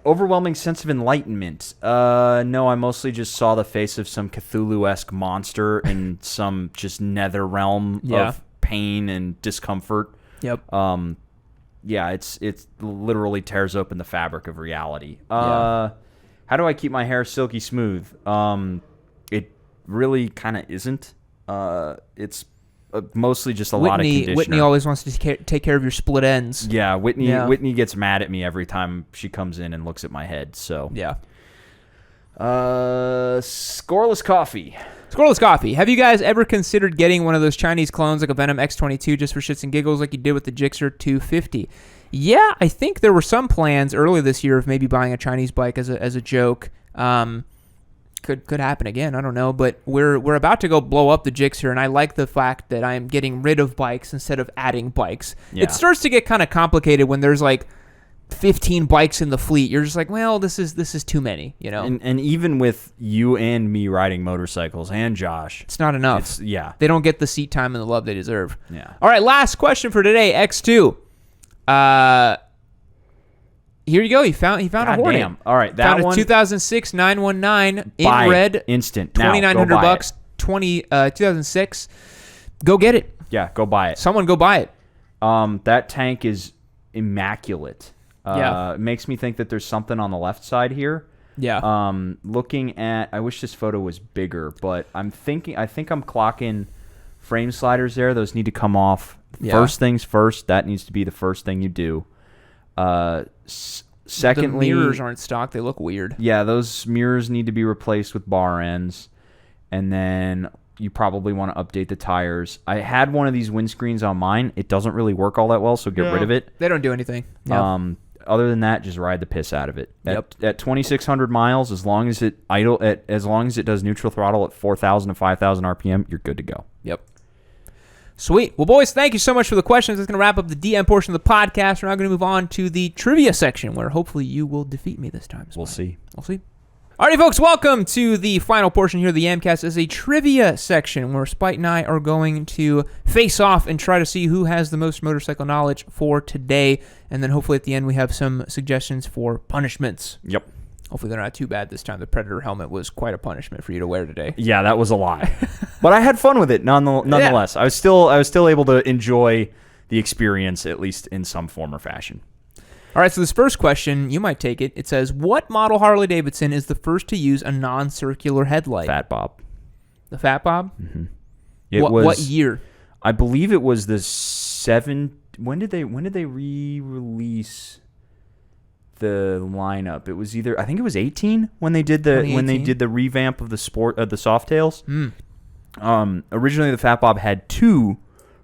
Overwhelming sense of enlightenment. No, I mostly just saw the face of some Cthulhu-esque monster in some just nether realm of pain and discomfort. Yep. Yeah, it literally tears open the fabric of reality. How do I keep my hair silky smooth? It really kind of isn't. It's mostly just a lot of conditioner. Whitney always wants to take care of your split ends. Yeah, Whitney gets mad at me every time she comes in and looks at my head. So yeah. Scoreless coffee. Scoreless coffee. Have you guys ever considered getting one of those Chinese clones like a Venom X22 just for shits and giggles like you did with the Gixxer 250? Yeah, I think there were some plans earlier this year of maybe buying a Chinese bike as a joke. Could happen again. I don't know, but we're about to go blow up the Gixxer, and I like the fact that I'm getting rid of bikes instead of adding bikes. Yeah. It starts to get kind of complicated when there's like 15 bikes in the fleet. You're just like, well, this is too many, you know. And even with you and me riding motorcycles and Josh, it's not enough. They don't get the seat time and the love they deserve. Yeah. All right, last question for today. X2. Here you go. He found a Hornet. Damn. All right, that found one. A 2006 919 in buy red. It. Instant. $2,900. 2006. Go get it. Yeah, go buy it. Someone go buy it. That tank is immaculate. Yeah. It makes me think that there's something on the left side here. Yeah. Looking at, I wish this photo was bigger, but I think I'm clocking frame sliders there. Those need to come off. Yeah. First things first. That needs to be the first thing you do. Secondly, the mirrors aren't stock. They look weird. Yeah, those mirrors need to be replaced with bar ends. And then you probably want to update the tires. I had one of these windscreens on mine. It doesn't really work all that well, so get rid of it. They don't do anything. Yeah. Other than that, just ride the piss out of it. Yep. At 2,600 miles, as long as it does neutral throttle at 4,000 to 5,000 RPM, you're good to go. Yep. Sweet. Well, boys, thank you so much for the questions. That's going to wrap up the DM portion of the podcast. We're now going to move on to the trivia section, where hopefully you will defeat me this time. We'll see. Alrighty, folks, welcome to the final portion here of the Yamcast as a trivia section where Spite and I are going to face off and try to see who has the most motorcycle knowledge for today. And then hopefully at the end we have some suggestions for punishments. Yep. Hopefully they're not too bad this time. The Predator helmet was quite a punishment for you to wear today. Yeah, that was a lot. But I had fun with it nonetheless. Yeah. I was still able to enjoy the experience, at least in some form or fashion. All right, so this first question, you might take it. It says, what model Harley-Davidson is the first to use a non-circular headlight? Fat Bob. The Fat Bob? Mm-hmm. What year? I believe it was the 7... When did they re-release the lineup? It was either, I think it was 18 when they did the revamp of the Softails. Originally the Fat Bob had 2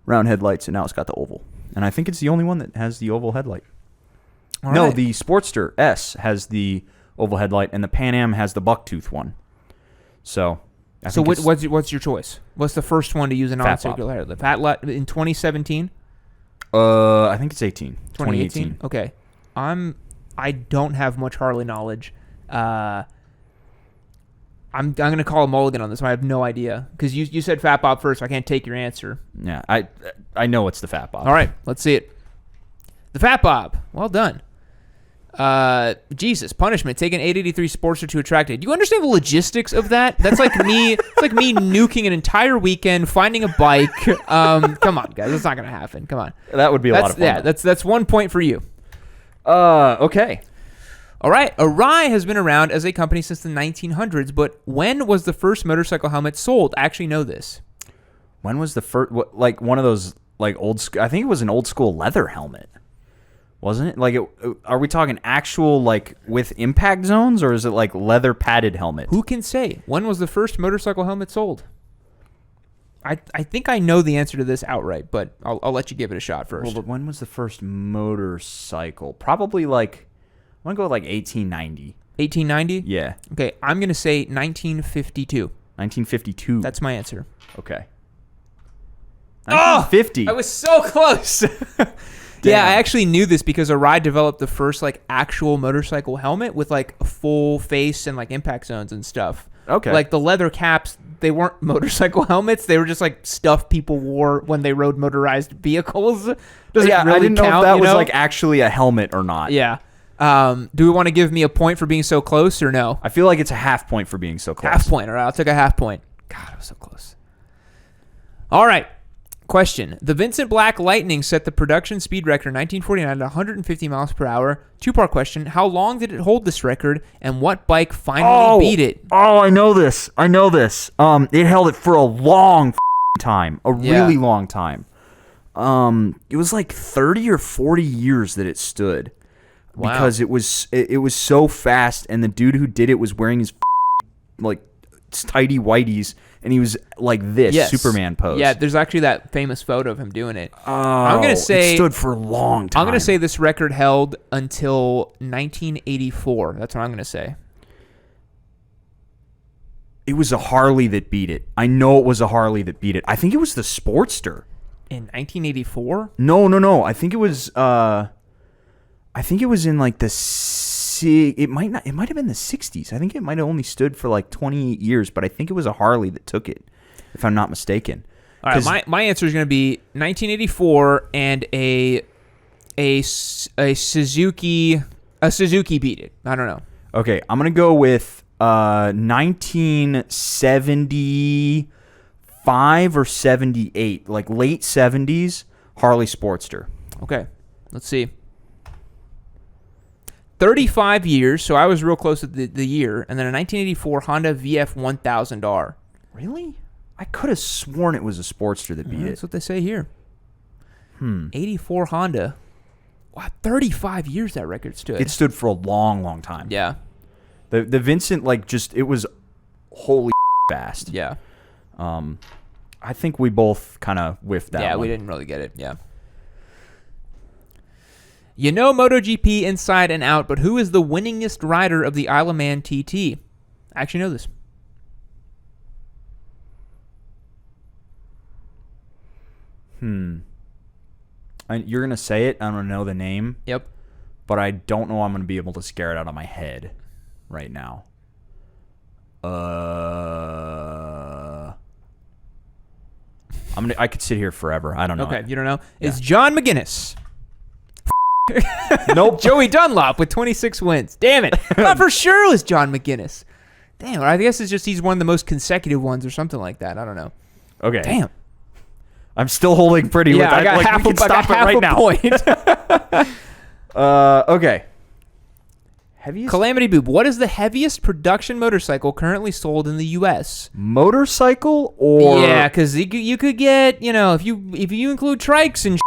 round headlights, and now it's got the oval. And I think it's the only one that has the oval headlight. All right. The Sportster S has the oval headlight, and the Pan Am has the bucktooth one. So, what's your choice? What's the first one to use a non-circular headlight? The Fat Lot in 2017? I think it's 2018. Okay. I don't have much Harley knowledge. I I'm going to call a mulligan on this one. I have no idea because you said Fat Bob first, so I can't take your answer. Yeah, I know it's the Fat Bob. All right, let's see it. The Fat Bob. Well done. Jesus, punishment. Take an 883 Sportster to a track day. Do you understand the logistics of that? That's like me. It's like me nuking an entire weekend, finding a bike. Come on, guys. That's not going to happen. Come on. That would be a lot of fun. Yeah, that's 1 point for you. Okay. All right. Arai has been around as a company since the 1900s, but when was the first motorcycle helmet sold? I actually know this. When was the first, like one of those like old, I think it was an old school leather helmet. Wasn't it? Like, are we talking actual, like, with impact zones, or is it, like, leather padded helmet? Who can say? When was the first motorcycle helmet sold? I think I know the answer to this outright, but I'll let you give it a shot first. Well, but when was the first motorcycle? Probably, like, I'm going to go with, like, 1890. 1890? Yeah. Okay, I'm going to say 1952. 1952. That's my answer. Okay. 1950. I was so close. Yeah, I actually knew this because Arai developed the first like actual motorcycle helmet with like a full face and like impact zones and stuff. Okay. Like the leather caps, they weren't motorcycle helmets. They were just like stuff people wore when they rode motorized vehicles. Doesn't yeah, really I didn't count, know if that you was know? like actually a helmet or not. Yeah. Do we want to give me a point for being so close or no? I feel like it's a half point for being so close. Half point. All right, I'll take a half point. God, I was so close. All right. Question. The Vincent Black Lightning set the production speed record in 1949 at 150 miles per hour. Two-part question. How long did it hold this record, and what bike finally beat it? Oh, I know this. It held it for a long time. Really long time. It was like 30 or 40 years that it stood. Wow. Because it was so fast, and the dude who did it was wearing his like tighty whities, and he was like this, Superman pose. Yeah, there's actually that famous photo of him doing it. Oh, I'm gonna say it stood for a long time. I'm going to say this record held until 1984. That's what I'm going to say. It was a Harley that beat it. I know it was a Harley that beat it. I think it was the Sportster. In 1984? No. I think it was in like it might have been the 60s. I think it might have only stood for like 28 years, but I think it was a Harley that took it, if I'm not mistaken. All right, my answer is going to be 1984 and a Suzuki beat it. I don't know. Okay, I'm going to go with 1975 or 78, like late 70s Harley Sportster. Okay, let's see. 35 years, so I was real close to the year, and then a 1984 Honda VF 1000R. Really? I could have sworn it was a Sportster that beat it. That's what they say here. 84 Honda. Wow, 35 years that record stood. It stood for a long, long time. Yeah. The Vincent, like, just, it was holy fast. Yeah. I think we both kind of whiffed that one. Yeah, we didn't really get it. Yeah. You know MotoGP inside and out, but who is the winningest rider of the Isle of Man TT? I actually know this. You're going to say it. I don't know the name. Yep. But I don't know I'm going to be able to scare it out of my head right now. I could sit here forever. I don't know. Okay, you don't know? Yeah. It's John McGuinness. Nope. Joey Dunlop with 26 wins. Damn it. I thought for sure it was John McGuinness. Damn, I guess it's just he's one of the most consecutive ones or something like that. I don't know. Okay. Damn. I'm still holding pretty with I got half, we can stop it right now. Point. Okay. Heaviest Calamity Boob, what is the heaviest production motorcycle currently sold in the U.S.? Motorcycle or... Yeah, because you could get, if you include trikes and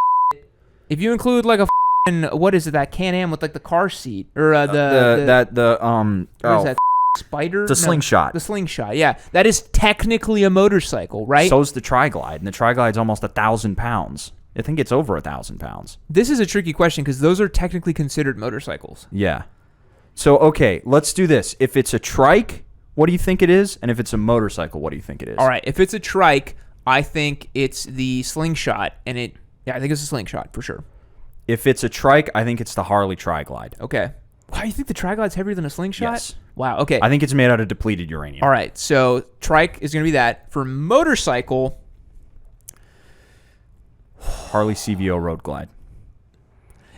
if you include like a what is it, that Can-Am with like the car seat or what is that, Spider? The Slingshot. The Slingshot, yeah. That is technically a motorcycle, right? So's the Tri-Glide, and the Tri-Glide's almost 1,000 pounds. I think it's over 1,000 pounds. This is a tricky question because those are technically considered motorcycles. Yeah. So, okay, let's do this. If it's a trike, what do you think it is? And if it's a motorcycle, what do you think it is? All right, if it's a trike, I think it's the Slingshot, and I think it's a Slingshot for sure. If it's a trike, I think it's the Harley Tri-Glide. Okay. Wow, you think the Tri-Glide's heavier than a slingshot? Yes. Wow, okay. I think it's made out of depleted uranium. All right, so trike is going to be that. For motorcycle, Harley CVO Road Glide.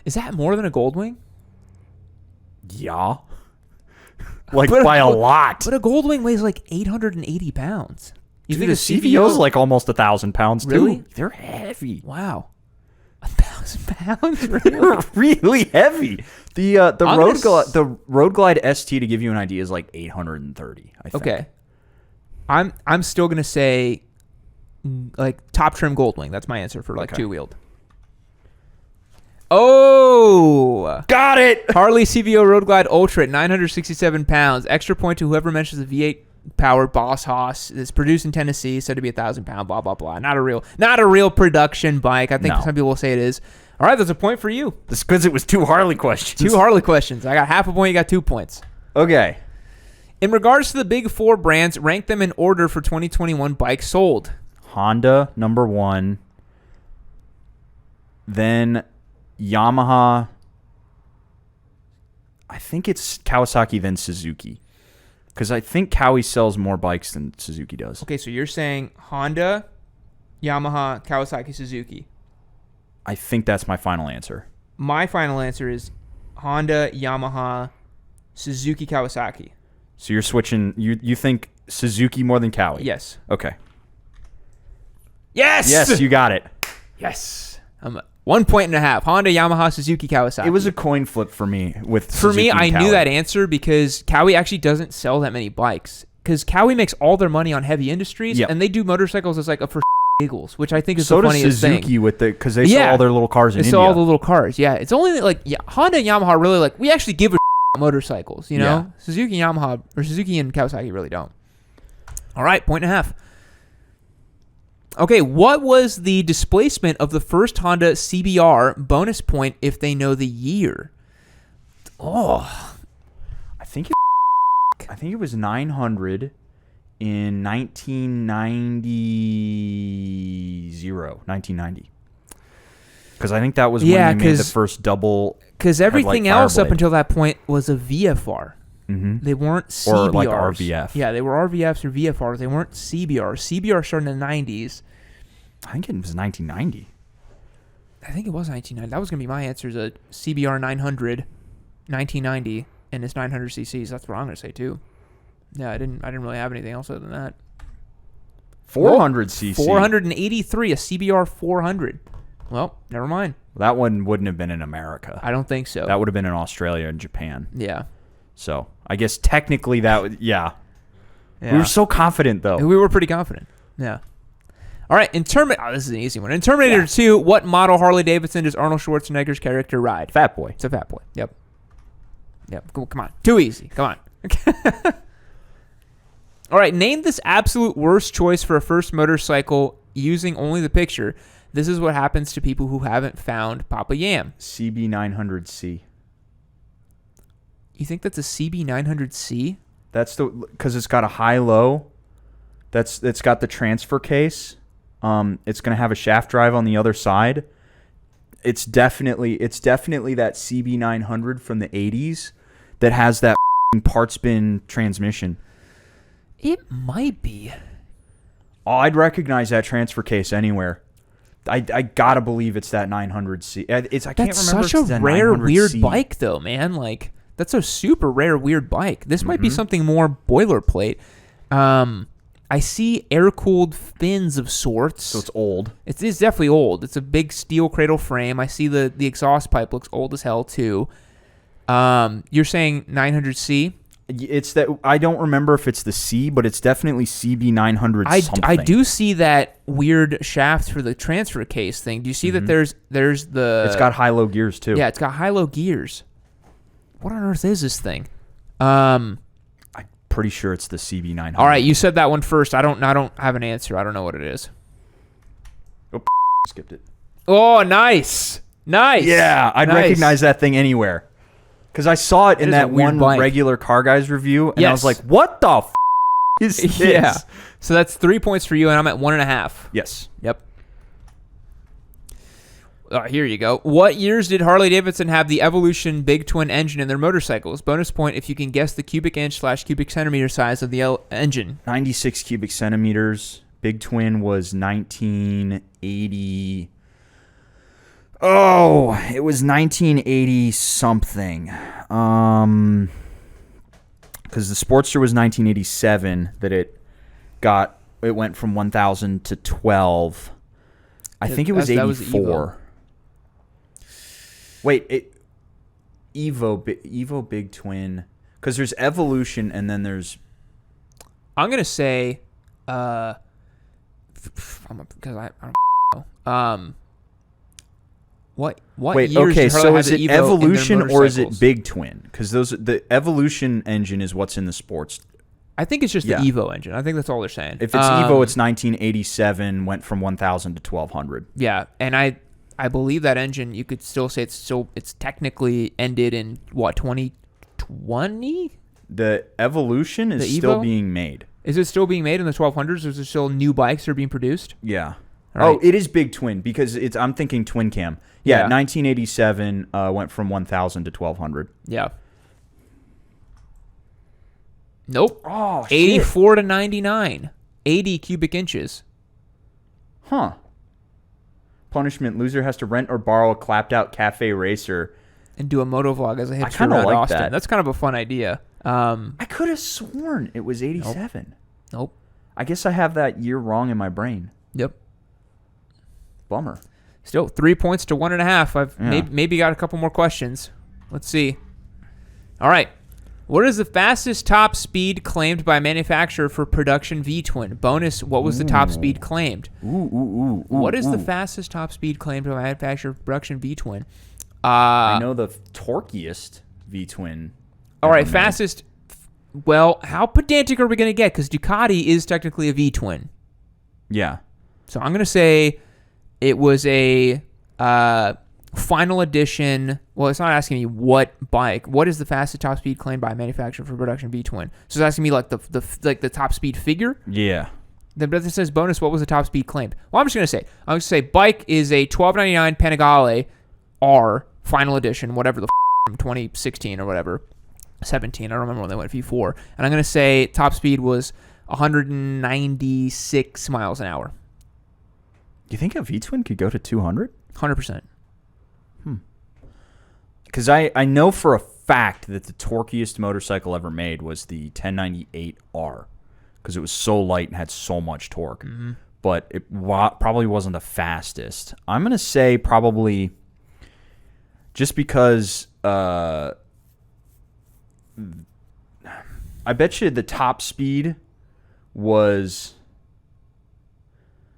is that more than a Goldwing? Yeah. Like by a lot. But a Goldwing weighs like 880 pounds. You Dude, think the CVO's like almost 1,000 pounds, too. Really? They're heavy. Wow. 1,000 pounds? Really? They're really heavy. The Road Glide ST, to give you an idea, is like 830, I think. Okay. I'm still going to say like top trim Goldwing. That's my answer for like two-wheeled. Oh! Got it! Harley CVO Road Glide Ultra at 967 pounds. Extra point to whoever mentions the V8 powered Boss Haas. It's produced in Tennessee, said to be 1,000 pound, blah, blah, blah. Not a real production bike. I think some people will say it is. All right, that's a point for you. That's because it was 2 Harley questions. 2 Harley questions. I got half a point, you got 2 points. Okay. In regards to the big 4 brands, rank them in order for 2021 bikes sold. Honda, number 1. Then Yamaha. I think it's Kawasaki, then Suzuki. Because I think Kawi sells more bikes than Suzuki does. Okay, so you're saying Honda, Yamaha, Kawasaki, Suzuki. I think that's my final answer. My final answer is Honda, Yamaha, Suzuki, Kawasaki. So you're switching. You think Suzuki more than Kawi? Yes. Okay. Yes! Yes, you got it. Yes. 1.5 points. Honda, Yamaha, Suzuki, Kawasaki. It was a coin flip for me with For Suzuki me, and I Kawi. knew that answer because Kawi actually doesn't sell that many bikes. Because Kawi makes all their money on heavy industries, and they do motorcycles as like a for giggles, which I think is so the funniest does Suzuki thing. with the because they sell all their little cars in They India. sell all the little cars. Yeah, it's only like Honda and Yamaha really like we actually give a motorcycles. You know, Yeah. Suzuki and Yamaha or Suzuki and Kawasaki really don't. All right, 1.5 points. Okay, what was the displacement of the first Honda CBR? Bonus point if they know the year. Oh, I think it was 900 in 1990. Because I think that was when they made the first double. Because everything headlight else up Fireblade. until that point was a VFR. Mm-hmm. They weren't CBRs. Or like RVF. Yeah, they were RVFs or VFRs. They weren't CBRs. CBR started in the 90s. I think it was 1990. I think it was 1990. That was going to be my answer, is a CBR 900, 1990, and it's 900 cc's. That's what I'm going to say, too. Yeah, I didn't really have anything else other than that. 400 cc. 483, a CBR 400. Well, never mind. That one wouldn't have been in America. I don't think so. That would have been in Australia and Japan. Yeah. So I guess technically that would, yeah. Yeah. We were so confident, though. We were pretty confident. Yeah. All right. This is an easy one. In Terminator 2, what model Harley Davidson does Arnold Schwarzenegger's character ride? Fat Boy. It's a Fat Boy. Yep. Come on. Too easy. Come on. All right. Name this absolute worst choice for a first motorcycle using only the picture. This is what happens to people who haven't found Papa Yam. CB900C. You think that's a CB900C? That's because it's got a high-low. It's got the transfer case. It's gonna have a shaft drive on the other side. It's definitely that CB900 from the 80s that has that parts bin transmission. It might be. Oh, I'd recognize that transfer case anywhere. I gotta believe it's that 900C. I can't remember. That's such a rare, weird bike, though, man. Like, that's a super rare, weird bike. This might be something more boilerplate. I see air-cooled fins of sorts. So it's old. It's definitely old. It's a big steel cradle frame. I see the exhaust pipe looks old as hell, too. You're saying 900C? It's that I don't remember if it's the C, but it's definitely CB900 something. I do see that weird shaft for the transfer case thing. Do you see that there's the... It's got high-low gears, too. Yeah, it's got high-low gears. What on earth is this thing? I'm pretty sure it's the CB900. All right, you said that one first. I don't have an answer. I don't know what it is. Oh, skipped it. Oh, nice. Yeah, I'd recognize that thing anywhere. Because I saw it in that one regular Car Guys review, and I was like, what the f*** is this? Yeah. So that's 3 points for you, and I'm at 1.5. Yes. Yep. Here you go. What years did Harley Davidson have the Evolution Big Twin engine in their motorcycles? Bonus point if you can guess the cubic inch / cubic centimeter size of the engine. 96 cubic centimeters. Big Twin was 1980. Oh, it was 1980 something. Because the Sportster was 1987 that it went from 1,000 to 12. I think it was 84. Wait, Evo Big Twin. Because there's Evolution and then there's... I'm going to say... because I don't know. What Wait, years okay, did Harley so have is the it Evo in their Evolution or is it motorcycles? Big Twin? Because the Evolution engine is what's in the Sports. I think it's just the Evo engine. I think that's all they're saying. If it's Evo, it's 1987, went from 1,000 to 1,200. Yeah, and I believe that engine, you could still say it's technically ended in, what, 2020? The Evolution is The still Evo? being made. Is it still being made in the 1200s, or is there still new bikes that are being produced? Yeah. All right. Oh, it is Big Twin because I'm thinking twin cam. Yeah, Yeah. 1987 went from 1,000 to 1,200. Yeah. Nope. Oh, 84 to 99. 80 cubic inches. Huh. Punishment: loser has to rent or borrow a clapped-out cafe racer. And do a motovlog as a hipster kinda around like Austin. that. That's kind of a fun idea. I could have sworn it was 87. Nope. I guess I have that year wrong in my brain. Yep. Bummer. Still 3 points to 1.5. I've Yeah. maybe got a couple more questions. Let's see. All right. What is the fastest top speed claimed by a manufacturer for production V-twin? Bonus, what was the top speed claimed? What is the fastest top speed claimed by a manufacturer for production V-twin? I know the torquiest V-twin. All right, ever made. fastest. Well, how pedantic are we going to get? Because Ducati is technically a V-twin. Yeah. So I'm going to say it was a final edition. Well, it's not asking me what bike. What is the fastest top speed claimed by a manufacturer for production V-twin? So it's asking me like the top speed figure. Yeah. Then but it says bonus. What was the top speed claimed? Well, I'm just going to say bike is a 1299 Panigale R final edition, whatever the from 2016 or whatever. 17. I don't remember when they went V4. And I'm going to say top speed was 196 miles an hour. You think a V-twin could go to 200? 100%. Because I know for a fact that the torquiest motorcycle ever made was the 1098R. Because it was so light and had so much torque. Mm-hmm. But it probably wasn't the fastest. I'm going to say probably just because... I bet you the top speed was...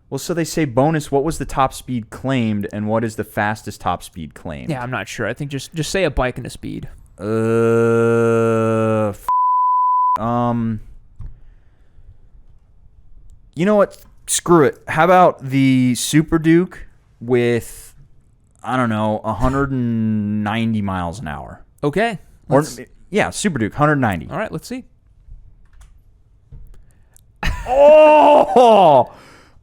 Well, so they say bonus, what was the top speed claimed, and what is the fastest top speed claimed? Yeah, I'm not sure. I think just say a bike and a speed. You know what? Screw it. How about the Super Duke with, I don't know, 190 miles an hour? Okay. Yeah, Super Duke, 190. All right, let's see. Oh!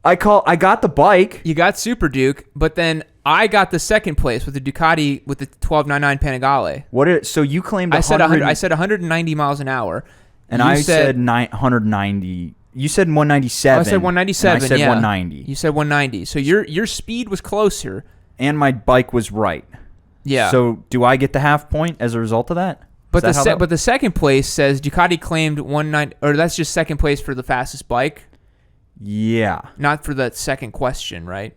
I got the bike. You got Super Duke, but then I got the second place with the Ducati with the 1299 Panigale. So you claimed 100, I said 190 miles an hour. and I said 190. You said 197. I said 197. And I said yeah. 190. You said 190. So your speed was closer. And my bike was right. Yeah. So do I get the half point as a result of that? But the second place says Ducati claimed 190, or that's just second place for the fastest bike, Yeah. not for the second question, right?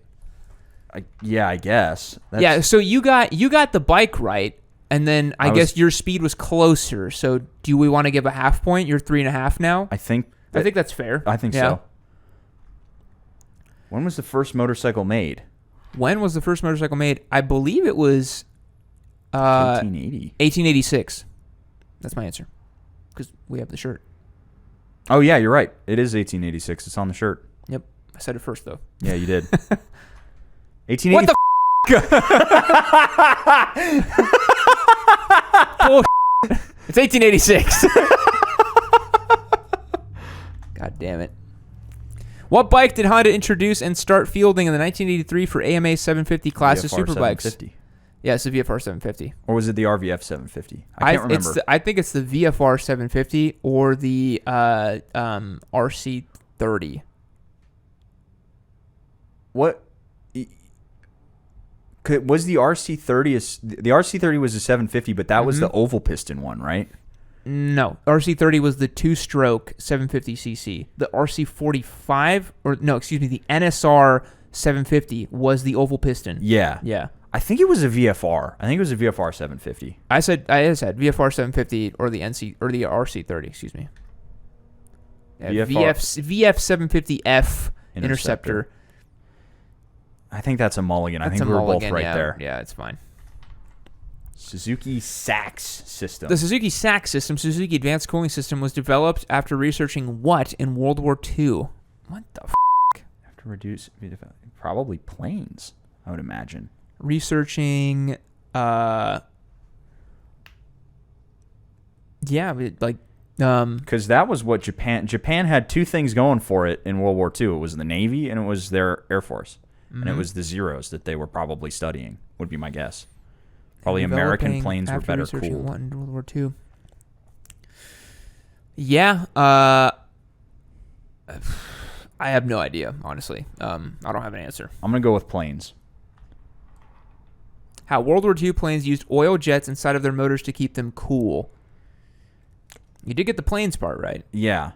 I guess. Yeah. So you got the bike right, and then I guess your speed was closer. So do we want to give a half point? You're 3.5 now. I think that's fair. I think so. When was the first motorcycle made? When was the first motorcycle made? I believe it was 1880. 1886. That's my answer, because we have the shirt. Oh, yeah, you're right. It is 1886. It's on the shirt. Yep. I said it first, though. Yeah, you did. 1880. What the Bullshit. It's 1886. God damn it. What bike did Honda introduce and start fielding in the 1983 for AMA 750 class of VFR superbikes? 750. Yeah, it's the VFR 750. Or was it the RVF 750? I can't remember. I think it's the VFR 750 or the RC 30. What was the RC30? The RC30 was a 750, but that was the oval piston one, right? No, RC30 was the two-stroke 750cc. The RC45, the NSR 750 was the oval piston. Yeah. Yeah. I think it was a VFR. I think it was a VFR 750. I said VFR 750 or the RC30. Excuse me. Yeah, VF 750F Interceptor. I think that's a mulligan. I think we were both right there. Yeah, it's fine. Suzuki SAX system. The Suzuki SAX system, Suzuki Advanced Cooling System, was developed after researching what in World War II? What the f***? After reduce, probably planes, I would imagine. Researching, because that was what Japan had two things going for it in World War II. It was the Navy and it was their Air Force. And it was the Zeros that they were probably studying, would be my guess. Probably American planes were better cooled. What in World War II? Yeah. I have no idea, honestly. I don't have an answer. I'm going to go with planes. How World War II planes used oil jets inside of their motors to keep them cool. You did get the planes part right. Yeah.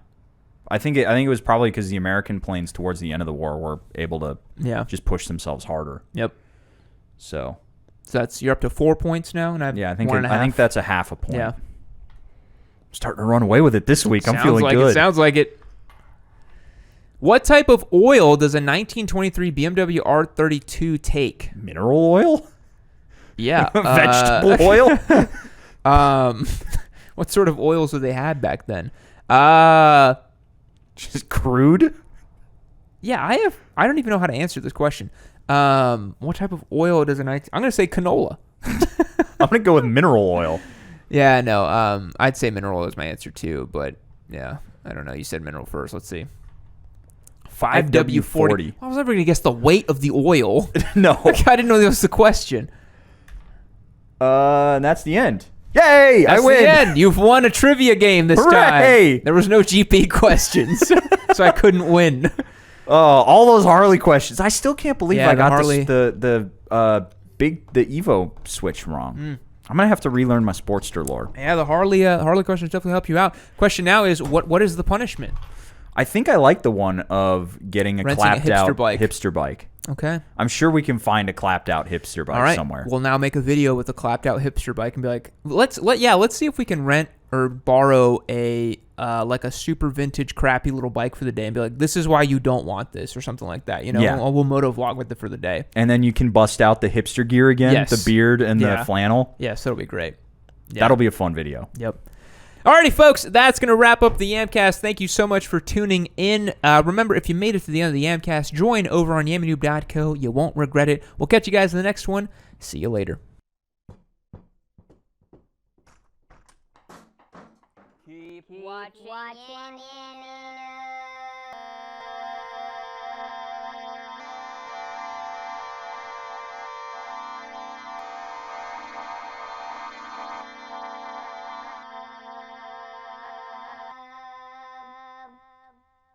I think it was probably because the American planes towards the end of the war were able to just push themselves harder. Yep. So you're up to 4 points now, and I think that's a half a point. Yeah. I'm starting to run away with it this week. I'm feeling good. Sounds like it. What type of oil does a 1923 BMW R32 take? Mineral oil? Yeah. Vegetable oil? What sort of oils do they have back then? Just crude? Yeah, I don't even know how to answer this question. What type of oil does I'm going to say canola. I'm going to go with mineral oil. Yeah, no. I'd say mineral oil is my answer too, but yeah, I don't know. You said mineral first. Let's see. 5W40. I was never going to guess the weight of the oil. No. I didn't know that was the question. And that's the end. Yay! That's I win. The end. You've won a trivia game this Hooray! time. There was no GP questions, so I couldn't win. All those Harley questions. I still can't believe I got the Evo switch wrong. I'm gonna have to relearn my Sportster lore. Yeah, the Harley questions definitely help you out. Question now is what is the punishment? I think I like the one of getting a clapped out hipster bike. Okay. I'm sure we can find a clapped out hipster bike somewhere. We'll now make a video with a clapped out hipster bike and be like, let's see if we can rent or borrow a super vintage crappy little bike for the day and be like, this is why you don't want this or something like that. We'll moto vlog with it for the day. And then you can bust out the hipster gear again, the beard and the flannel. Yes, that'll be great. Yeah. That'll be a fun video. Yep. Alrighty, folks, that's going to wrap up the Yamcast. Thank you so much for tuning in. Remember, if you made it to the end of the Yamcast, join over on yammynoob.co. You won't regret it. We'll catch you guys in the next one. See you later. Keep watching